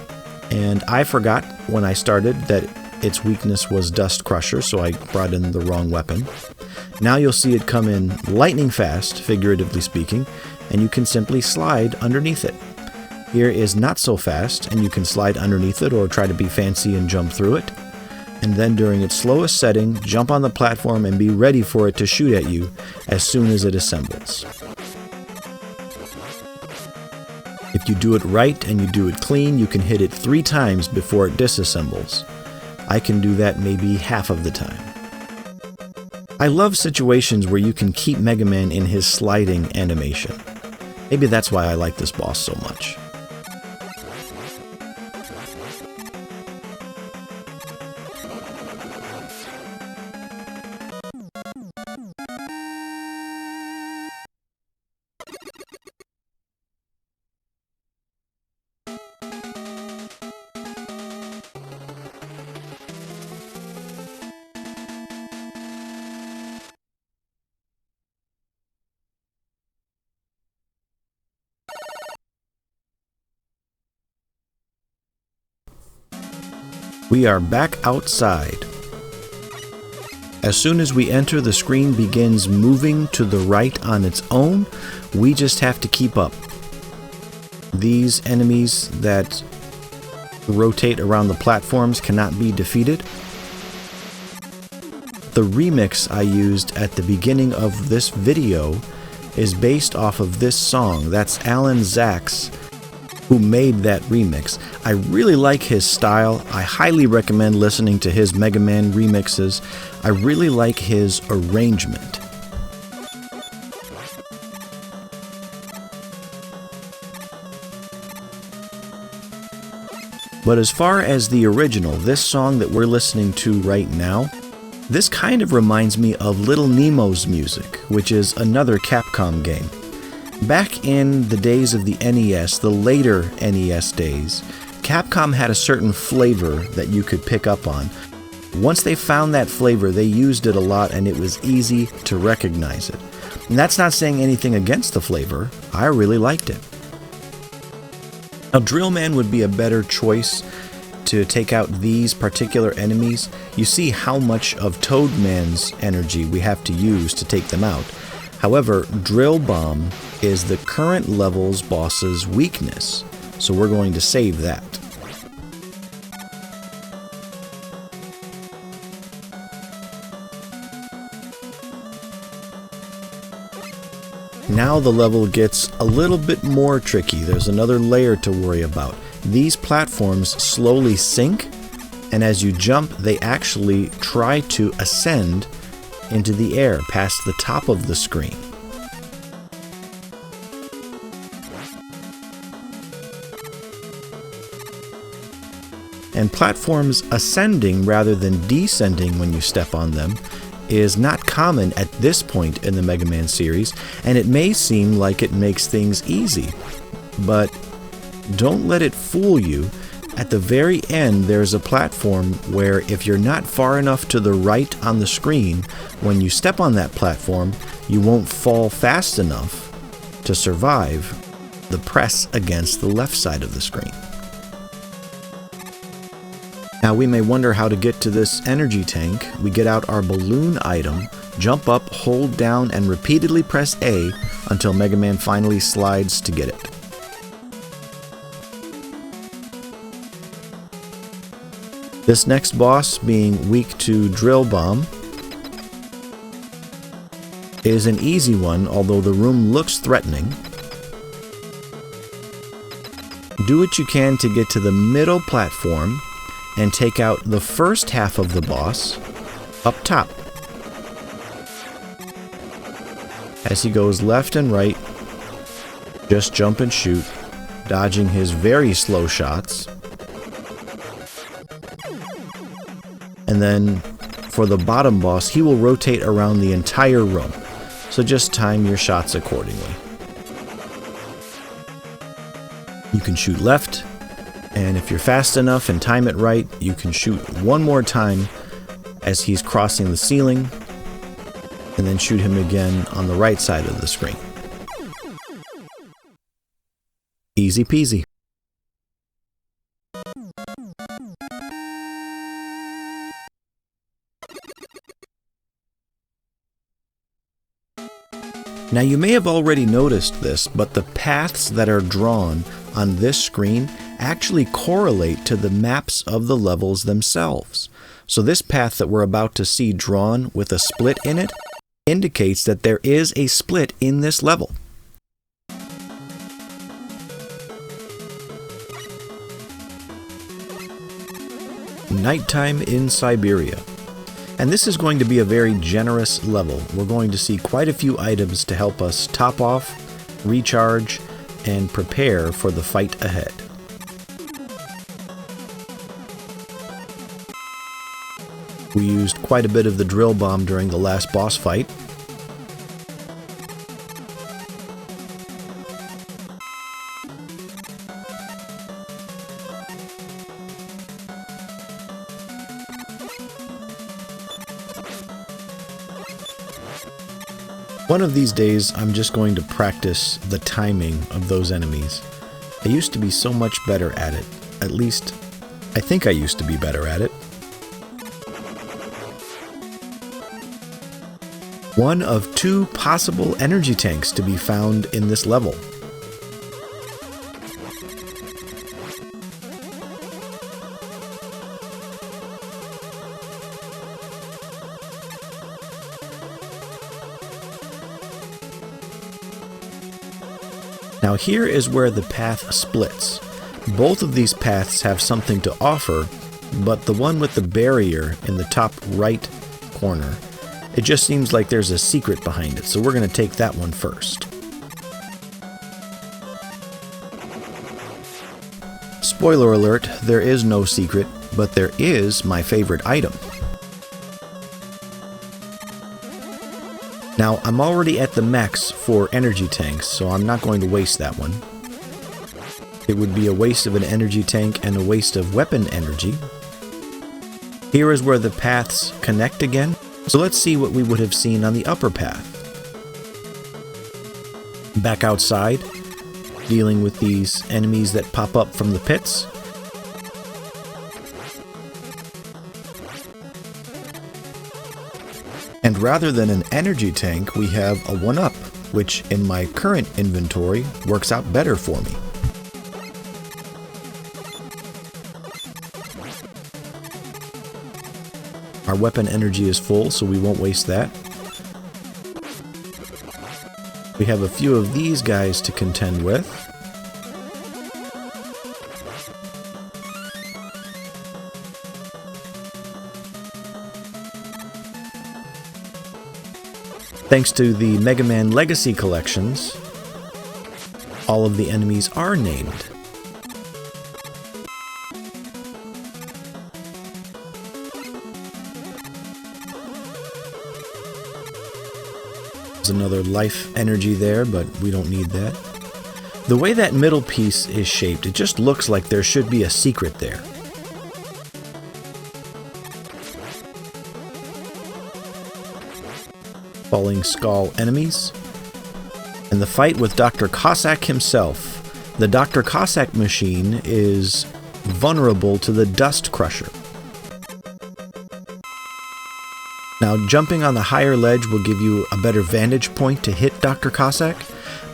and I forgot when I started that its weakness was Dust Crusher, so I brought in the wrong weapon. Now you'll see it come in lightning fast, figuratively speaking, and you can simply slide underneath it. Here is not so fast, and you can slide underneath it or try to be fancy and jump through it. And then during its slowest setting, jump on the platform and be ready for it to shoot at you as soon as it assembles. If you do it right and you do it clean, you can hit it 3 times before it disassembles. I can do that maybe half of the time. I love situations where you can keep Mega Man in his sliding animation. Maybe that's why I like this boss so much. We are back outside. As soon as we enter, the screen begins moving to the right on its own. We just have to keep up. These enemies that rotate around the platforms cannot be defeated. The remix I used at the beginning of this video is based off of this song. That's Alan Zaks, who made that remix. I really like his style. I highly recommend listening to his Mega Man remixes. I really like his arrangement. But as far as the original, this song that we're listening to right now, this kind of reminds me of Little Nemo's music, which is another Capcom game. Back in the days of the NES, the later NES days, Capcom had a certain flavor that you could pick up on. Once they found that flavor, they used it a lot and it was easy to recognize it. And that's not saying anything against the flavor. I really liked it. Now, Drill Man would be a better choice to take out these particular enemies. You see how much of Toad Man's energy we have to use to take them out. However, Drill Bomb is the current level's boss's weakness, so we're going to save that. Now the level gets a little bit more tricky. There's another layer to worry about. These platforms slowly sink, and as you jump, they actually try to ascend into the air past the top of the screen. And platforms ascending rather than descending when you step on them is not common at this point in the Mega Man series, and it may seem like it makes things easy, but don't let it fool you. At the very end, there's a platform where if you're not far enough to the right on the screen, when you step on that platform, you won't fall fast enough To survive, the press against the left side of the screen. Now we may wonder how to get to this energy tank. We get out our balloon item, jump up, hold down, and repeatedly press A until Mega Man finally slides to get it. This next boss, being weak to Drill Bomb, is an easy one, although the room looks threatening. Do what you can to get to the middle platform and take out the first half of the boss up top. As he goes left and right, just jump and shoot, dodging his very slow shots. And then for the bottom boss, he will rotate around the entire room, so just time your shots accordingly. You can shoot left, and if you're fast enough and time it right, you can shoot one more time as he's crossing the ceiling, and then shoot him again on the right side of the screen. Easy peasy. Now you may have already noticed this, but the paths that are drawn on this screen actually correlate to the maps of the levels themselves. So this path that we're about to see drawn with a split in it indicates that there is a split in this level. Nighttime in Siberia. And this is going to be a very generous level. We're going to see quite a few items to help us top off, recharge, and prepare for the fight ahead. We used quite a bit of the drill bomb during the last boss fight. One of these days, I'm just going to practice the timing of those enemies. I used to be so much better at it. At least, I think I used to be better at it. One of two possible energy tanks to be found in this level. Now here is where the path splits. Both of these paths have something to offer, but the one with the barrier in the top right corner, it just seems like there's a secret behind it, so we're going to take that one first. Spoiler alert, there is no secret, but there is my favorite item. Now, I'm already at the max for energy tanks, so I'm not going to waste that one. It would be a waste of an energy tank and a waste of weapon energy. Here is where the paths connect again, so let's see what we would have seen on the upper path. Back outside, dealing with these enemies that pop up from the pits. And rather than an energy tank, we have a 1-up, which in my current inventory works out better for me. Our weapon energy is full, so we won't waste that. We have a few of these guys to contend with. Thanks to the Mega Man Legacy collections, all of the enemies are named. There's another life energy there, but we don't need that. The way that middle piece is shaped, it just looks like there should be a secret there. Falling skull enemies. In the fight with Dr. Cossack himself, the Dr. Cossack machine is vulnerable to the Dust Crusher. Now, jumping on the higher ledge will give you a better vantage point to hit Dr. Cossack,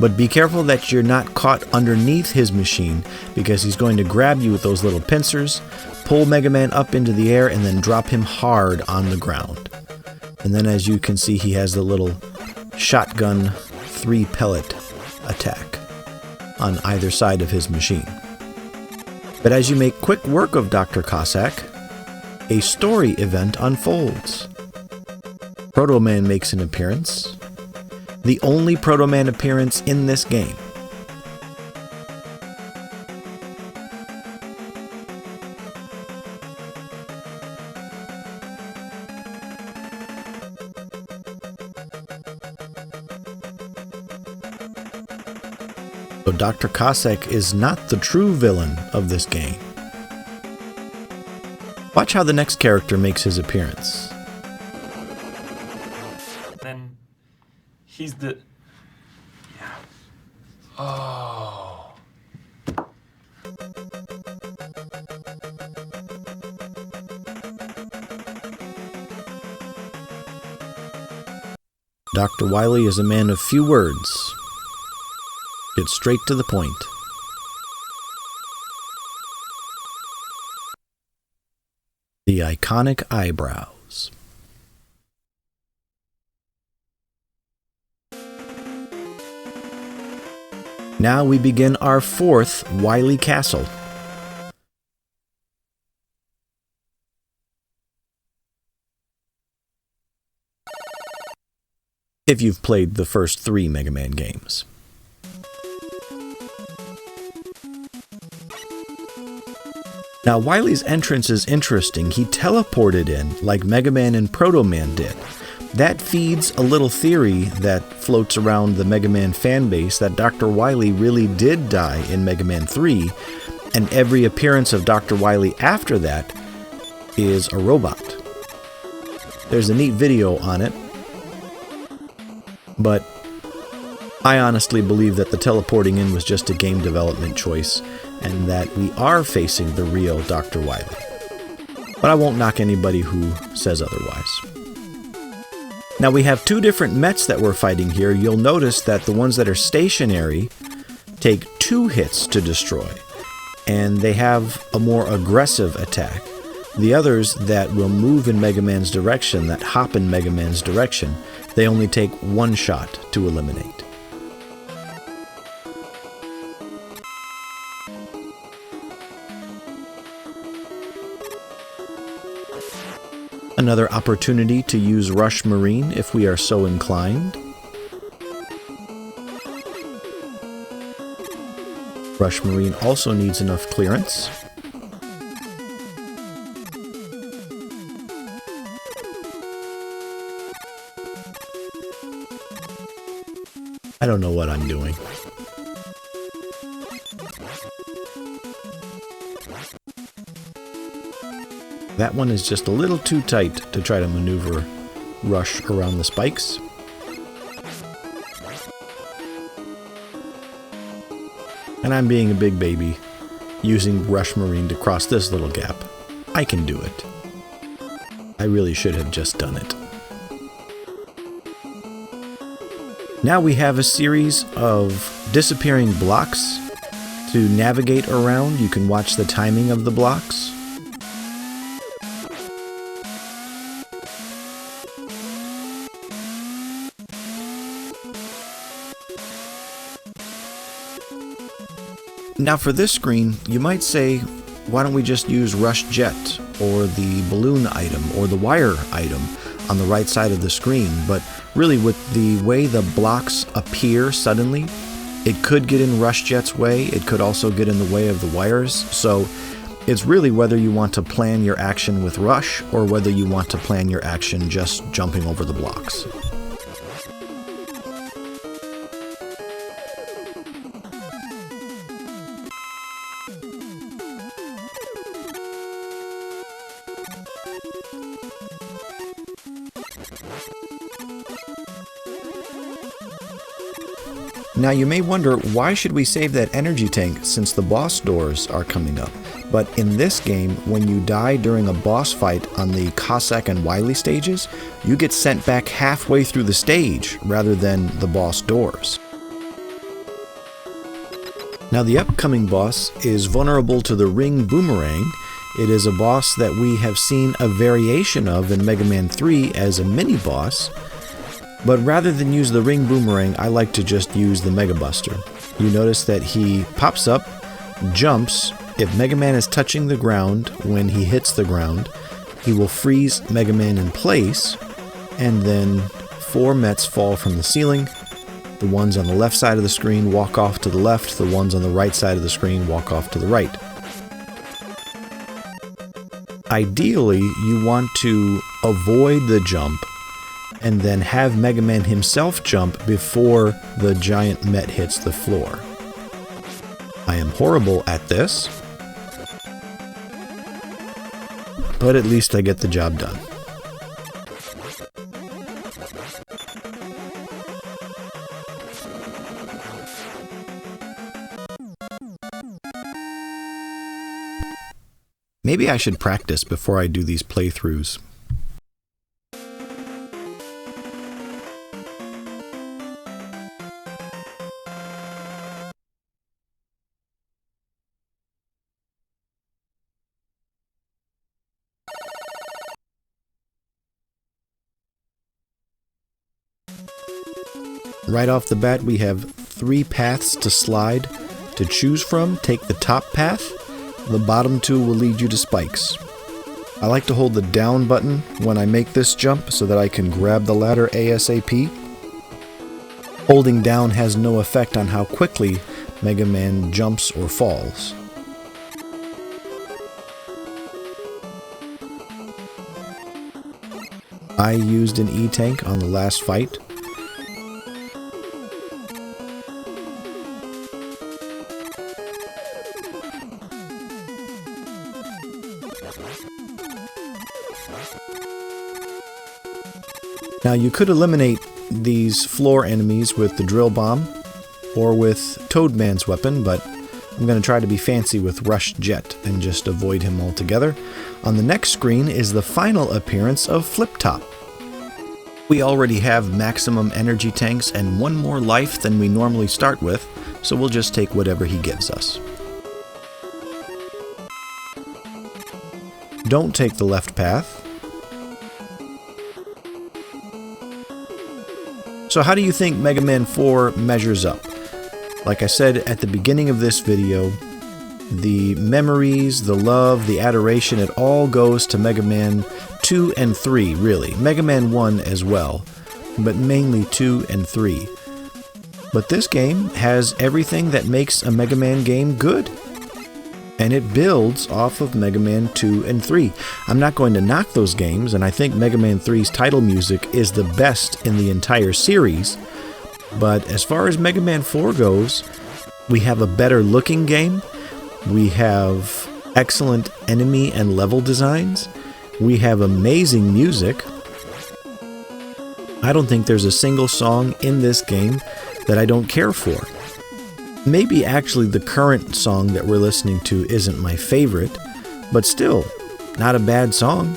but be careful that you're not caught underneath his machine, because he's going to grab you with those little pincers, pull Mega Man up into the air, and then drop him hard on the ground. And then, as you can see, he has the little shotgun 3-pellet attack on either side of his machine. But as you make quick work of Dr. Cossack, a story event unfolds. Pharaoh Man makes an appearance, the only Pharaoh Man appearance in this game. So Dr. Cossack is not the true villain of this game. Watch how the next character makes his appearance. Then he's the... Yeah. Oh. Dr. Wily is a man of few words. Get straight to the point. The iconic eyebrows. Now we begin our fourth Wily Castle. If you've played the first 3 Mega Man games. Now, Wily's entrance is interesting. He teleported in like Mega Man and Proto Man did. That feeds a little theory that floats around the Mega Man fanbase that Dr. Wily really did die in Mega Man 3, and every appearance of Dr. Wily after that is a robot. There's a neat video on it, but I honestly believe that the teleporting in was just a game development choice, and that we are facing the real Dr. Wily. But I won't knock anybody who says otherwise. Now we have 2 different Mets that we're fighting here. You'll notice that the ones that are stationary take 2 hits to destroy, and they have a more aggressive attack. The others that will move in Mega Man's direction, that hop in Mega Man's direction, they only take 1 shot to eliminate. Another opportunity to use Rush Marine if we are so inclined. Rush Marine also needs enough clearance. I don't know what I'm doing. That one is just a little too tight to try to maneuver Rush around the spikes. And I'm being a big baby, using Rush Marine to cross this little gap. I can do it. I really should have just done it. Now we have a series of disappearing blocks to navigate around. You can watch the timing of the blocks. Now for this screen, you might say, why don't we just use Rush Jet, or the balloon item, or the wire item on the right side of the screen, but really with the way the blocks appear suddenly, it could get in Rush Jet's way, it could also get in the way of the wires, so it's really whether you want to plan your action with Rush, or whether you want to plan your action just jumping over the blocks. Now you may wonder, why should we save that energy tank since the boss doors are coming up? But in this game, when you die during a boss fight on the Cossack and Wily stages, you get sent back halfway through the stage rather than the boss doors. Now the upcoming boss is vulnerable to the ring boomerang. It is a boss that we have seen a variation of in Mega Man 3 as a mini-boss, but rather than use the ring boomerang, I like to just use the Mega Buster. You notice that he pops up, jumps. If Mega Man is touching the ground when he hits the ground, he will freeze Mega Man in place, and then 4 Mets fall from the ceiling. The ones on the left side of the screen walk off to the left, the ones on the right side of the screen walk off to the right. Ideally, you want to avoid the jump and then have Mega Man himself jump before the giant Met hits the floor. I am horrible at this, but at least I get the job done. Maybe I should practice before I do these playthroughs. Right off the bat, we have 3 paths to slide to choose from. Take the top path. The bottom 2 will lead you to spikes. I like to hold the down button when I make this jump so that I can grab the ladder ASAP. Holding down has no effect on how quickly Mega Man jumps or falls. I used an E-tank on the last fight. Now you could eliminate these floor enemies with the drill bomb or with Toadman's weapon, but I'm going to try to be fancy with Rush Jet and just avoid him altogether. On the next screen is the final appearance of Flip Top. We already have maximum energy tanks and 1 more life than we normally start with, so we'll just take whatever he gives us. Don't take the left path. So how do you think Mega Man 4 measures up? Like I said at the beginning of this video, the memories, the love, the adoration, it all goes to Mega Man 2 and 3, really. Mega Man 1 as well, but mainly 2 and 3. But this game has everything that makes a Mega Man game good. And it builds off of Mega Man 2 and 3. I'm not going to knock those games, and I think Mega Man 3's title music is the best in the entire series. But as far as Mega Man 4 goes, we have a better looking game. We have excellent enemy and level designs. We have amazing music. I don't think there's a single song in this game that I don't care for. Maybe actually the current song that we're listening to isn't my favorite, but still, not a bad song.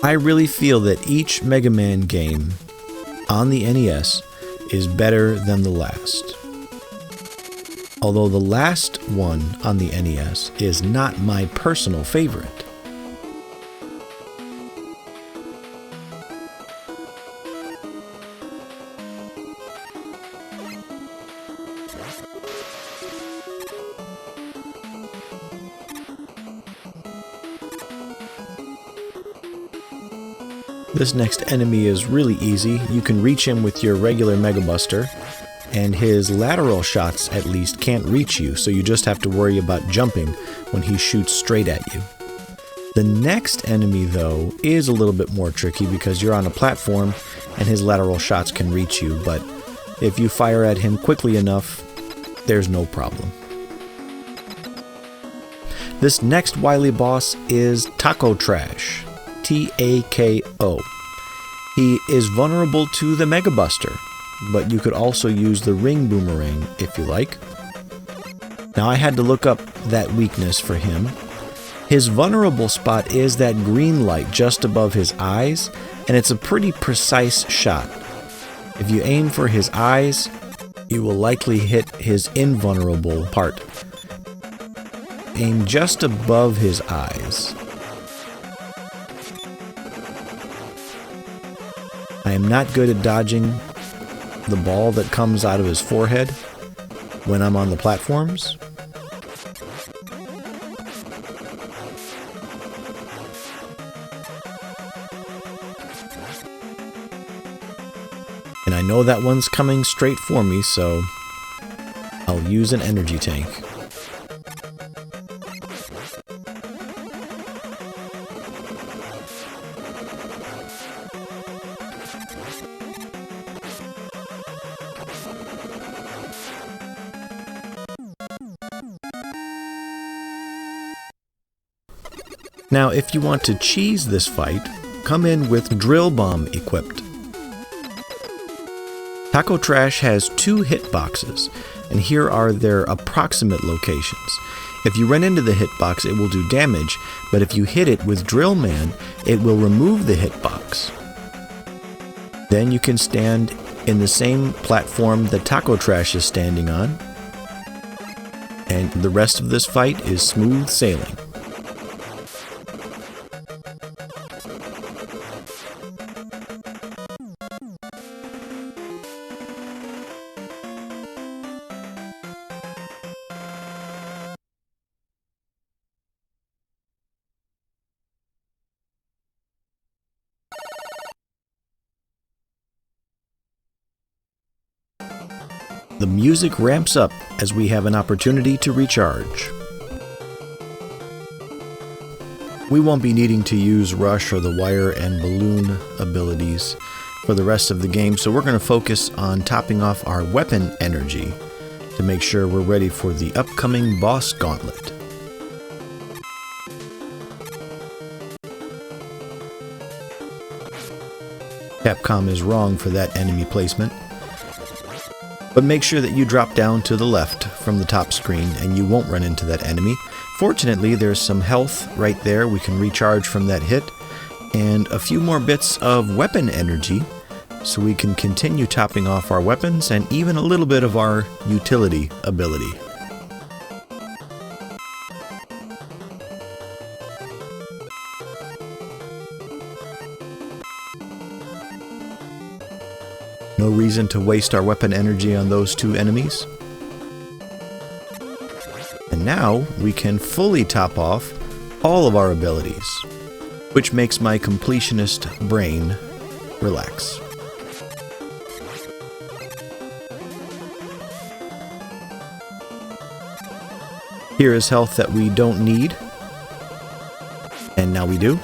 I really feel that each Mega Man game on the NES is better than the last. Although the last one on the NES is not my personal favorite. This next enemy is really easy. You can reach him with your regular Mega Buster, and his lateral shots at least can't reach you, so you just have to worry about jumping when he shoots straight at you. The next enemy, though, is a little bit more tricky because you're on a platform and his lateral shots can reach you, but if you fire at him quickly enough, there's no problem. This next Wily boss is Taco Trash. T-A-K-O. He is vulnerable to the Mega Buster. but you could also use the ring boomerang if you like. Now I had to look up that weakness for him. His vulnerable spot is that green light just above his eyes, and it's a pretty precise shot. If you aim for his eyes, you will likely hit his invulnerable part. Aim just above his eyes. I am not good at dodging the ball that comes out of his forehead when I'm on the platforms. And I know that one's coming straight for me, so I'll use an energy tank. Now, if you want to cheese this fight, come in with Drill Bomb equipped. Taco Trash has 2 hitboxes, and here are their approximate locations. If you run into the hitbox, it will do damage, but if you hit it with Drill Man, it will remove the hitbox. Then you can stand in the same platform that Taco Trash is standing on, and the rest of this fight is smooth sailing. The music ramps up as we have an opportunity to recharge. We won't be needing to use Rush or the Wire and Balloon abilities for the rest of the game, so we're going to focus on topping off our weapon energy to make sure we're ready for the upcoming boss Gauntlet. Capcom is wrong for that enemy placement. But make sure that you drop down to the left from the top screen and you won't run into that enemy. Fortunately, there's some health right there. We can recharge from that hit, and a few more bits of weapon energy so we can continue topping off our weapons and even a little bit of our utility ability. No reason to waste our weapon energy on those 2 enemies. And now we can fully top off all of our abilities, which makes my completionist brain relax. Here is health that we don't need, and now we do.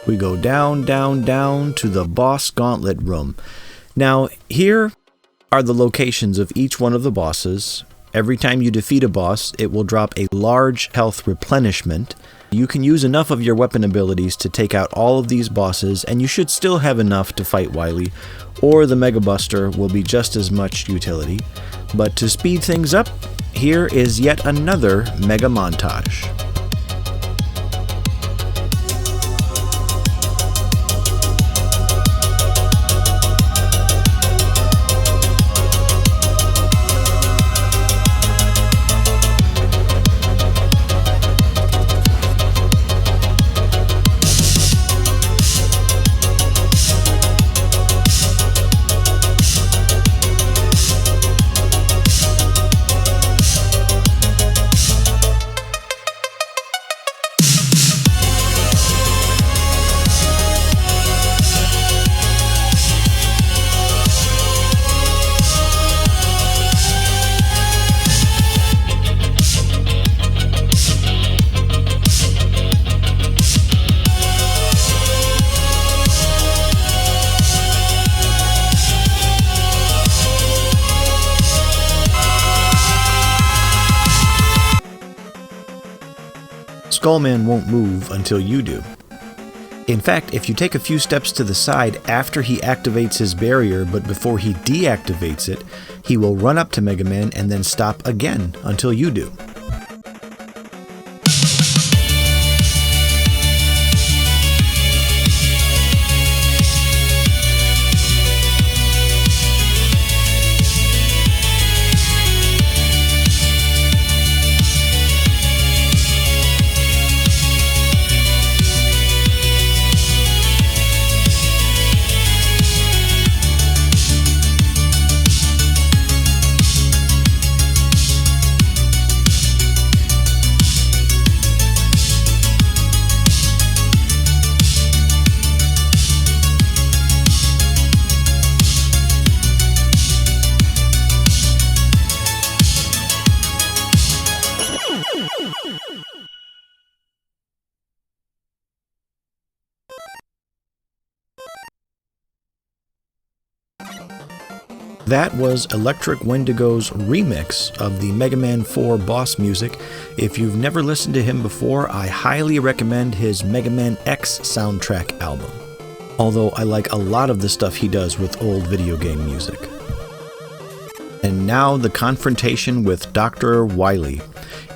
We go down, down, down to the boss Gauntlet room. Now, here are the locations of each one of the bosses. Every time you defeat a boss, it will drop a large health replenishment. You can use enough of your weapon abilities to take out all of these bosses, and you should still have enough to fight Wily, or the Mega Buster will be just as much utility. But to speed things up, here is yet another Mega Montage. Skullman won't move until you do. In fact, if you take a few steps to the side after he activates his barrier but before he deactivates it, he will run up to Mega Man and then stop again until you do. That was Electric Wendigo's remix of the Mega Man 4 boss music. If you've never listened to him before, I highly recommend his Mega Man X soundtrack album. Although I like a lot of the stuff he does with old video game music. And now the confrontation with Dr. Wily.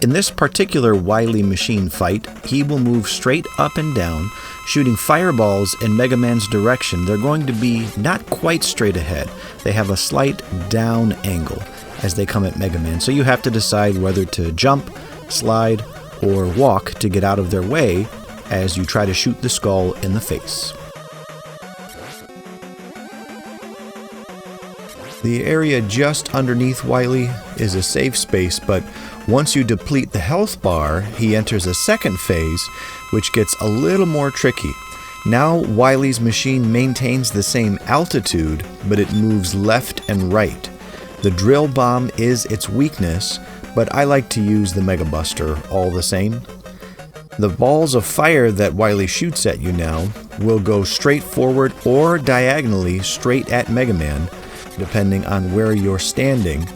In this particular Wily machine fight, he will move straight up and down, shooting fireballs in Mega Man's direction. They're going to be not quite straight ahead. They have a slight down angle as they come at Mega Man, so you have to decide whether to jump, slide, or walk to get out of their way as you try to shoot the skull in the face. The area just underneath Wily is a safe space, but once you deplete the health bar, he enters a second phase, which gets a little more tricky. Now Wily's machine maintains the same altitude, but it moves left and right. The drill bomb is its weakness, but I like to use the Mega Buster all the same. The balls of fire that Wily shoots at you now will go straight forward or diagonally straight at Mega Man, depending on where you're standing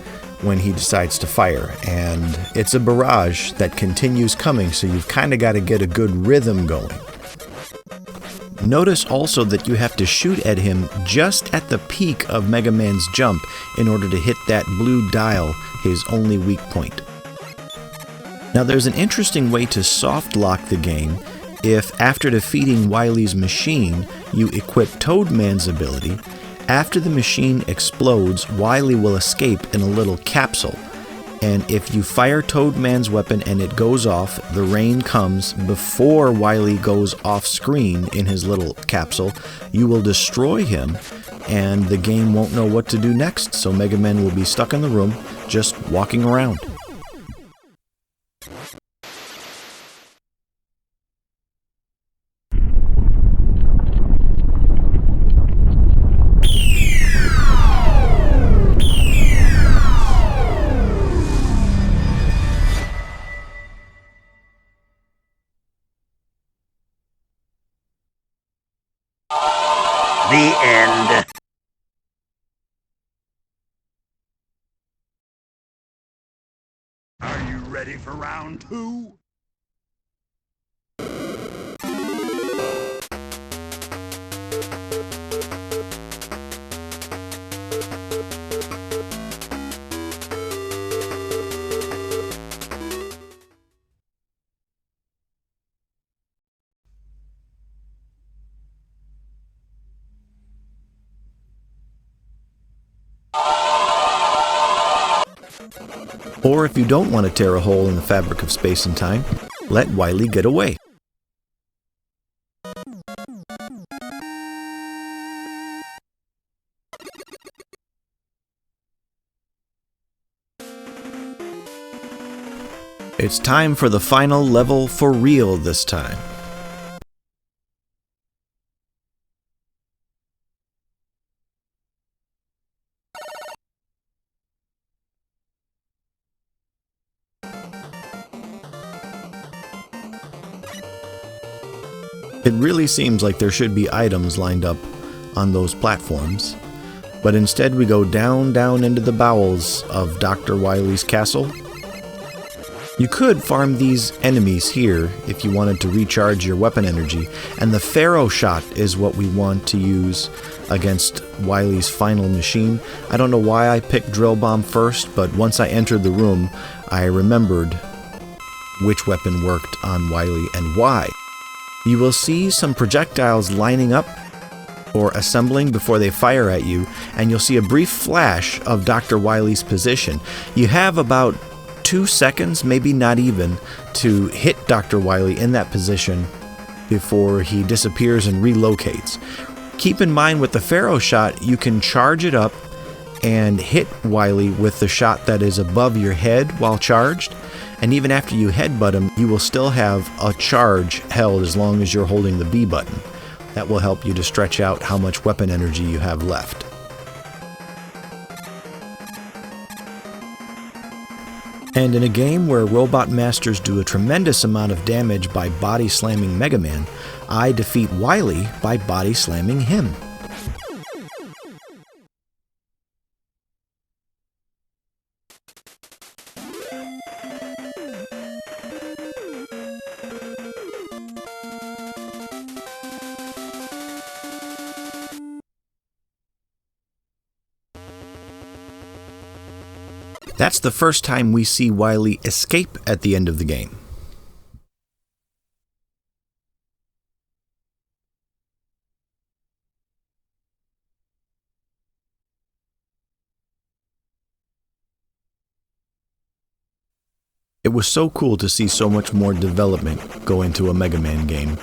when he decides to fire. And it's a barrage that continues coming, so you've kind of got to get a good rhythm going. Notice also that you have to shoot at him just at the peak of Mega Man's jump in order to hit that blue dial, his only weak point. Now there's an interesting way to soft lock the game if, after defeating Wily's machine, you equip Toadman's ability. After the machine explodes, Wily will escape in a little capsule. And if you fire Toadman's weapon and it goes off, the rain comes before Wily goes off screen in his little capsule, you will destroy him and the game won't know what to do next, so Mega Man will be stuck in the room just walking around. The end. Are you ready for round 2? Or if you don't want to tear a hole in the fabric of space and time, let Wily get away. It's time for the final level for real this time. It really seems like there should be items lined up on those platforms, but instead we go down into the bowels of Dr. Wily's castle. You could farm these enemies here if you wanted to recharge your weapon energy, and the Pharaoh shot is what we want to use against Wily's final machine. I don't know why I picked Drill Bomb first, but once I entered the room, I remembered which weapon worked on Wily and why. You will see some projectiles lining up or assembling before they fire at you, and you'll see a brief flash of Dr. Wily's position. You have about 2 seconds, maybe not even, to hit Dr. Wily in that position before he disappears and relocates. Keep in mind with the Pharaoh shot, you can charge it up and hit Wily with the shot that is above your head while charged, and even after you headbutt him, you will still have a charge held as long as you're holding the B button. That will help you to stretch out how much weapon energy you have left. And in a game where robot masters do a tremendous amount of damage by body slamming Mega Man, I defeat Wily by body slamming him. That's the first time we see Wily escape at the end of the game. It was so cool to see so much more development go into a Mega Man game.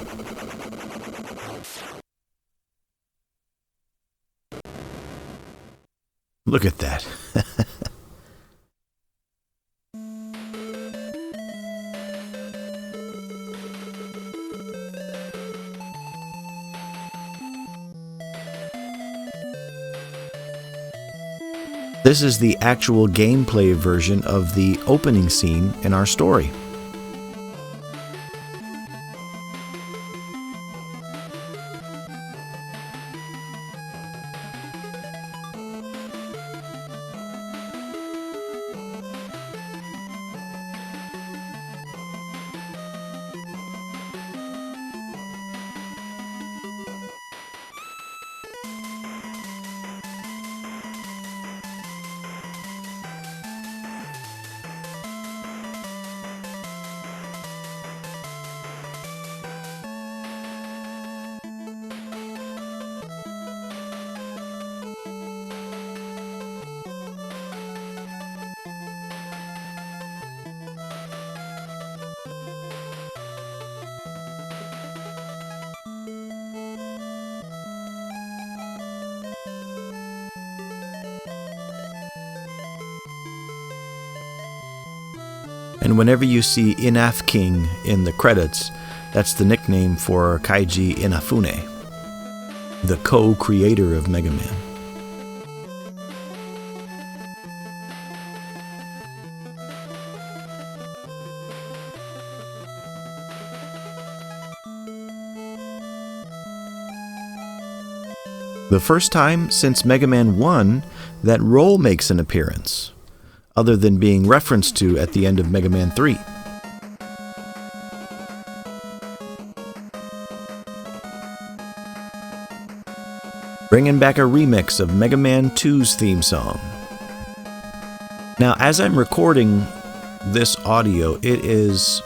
Look at that. This is the actual gameplay version of the opening scene in our story. And whenever you see Inaf King in the credits, that's the nickname for Kaiji Inafune, the co-creator of Mega Man. The first time since Mega Man 1 that Roll makes an appearance, other than being referenced to at the end of Mega Man 3. Bringing back a remix of Mega Man 2's theme song. Now, as I'm recording this audio, it is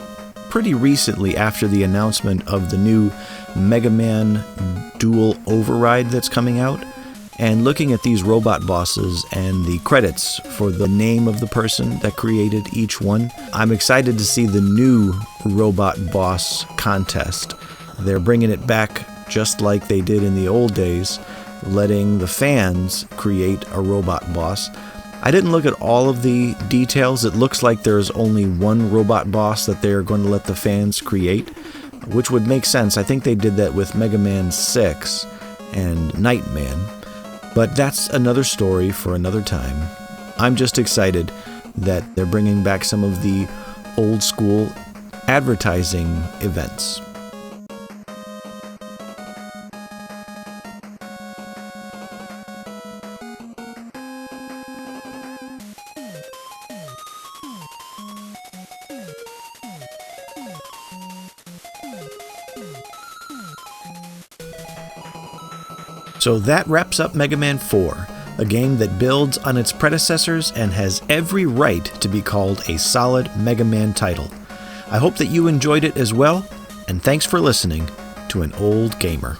pretty recently after the announcement of the new Mega Man Dual Override that's coming out. And looking at these robot bosses and the credits for the name of the person that created each one, I'm excited to see the new robot boss contest. They're bringing it back just like they did in the old days, letting the fans create a robot boss. I didn't look at all of the details. It looks like there's only one robot boss that they're going to let the fans create, which would make sense. I think they did that with Mega Man 6 and Nightman. But that's another story for another time. I'm just excited that they're bringing back some of the old school advertising events. So that wraps up Mega Man 4, a game that builds on its predecessors and has every right to be called a solid Mega Man title. I hope that you enjoyed it as well, and thanks for listening to An Old Gamer.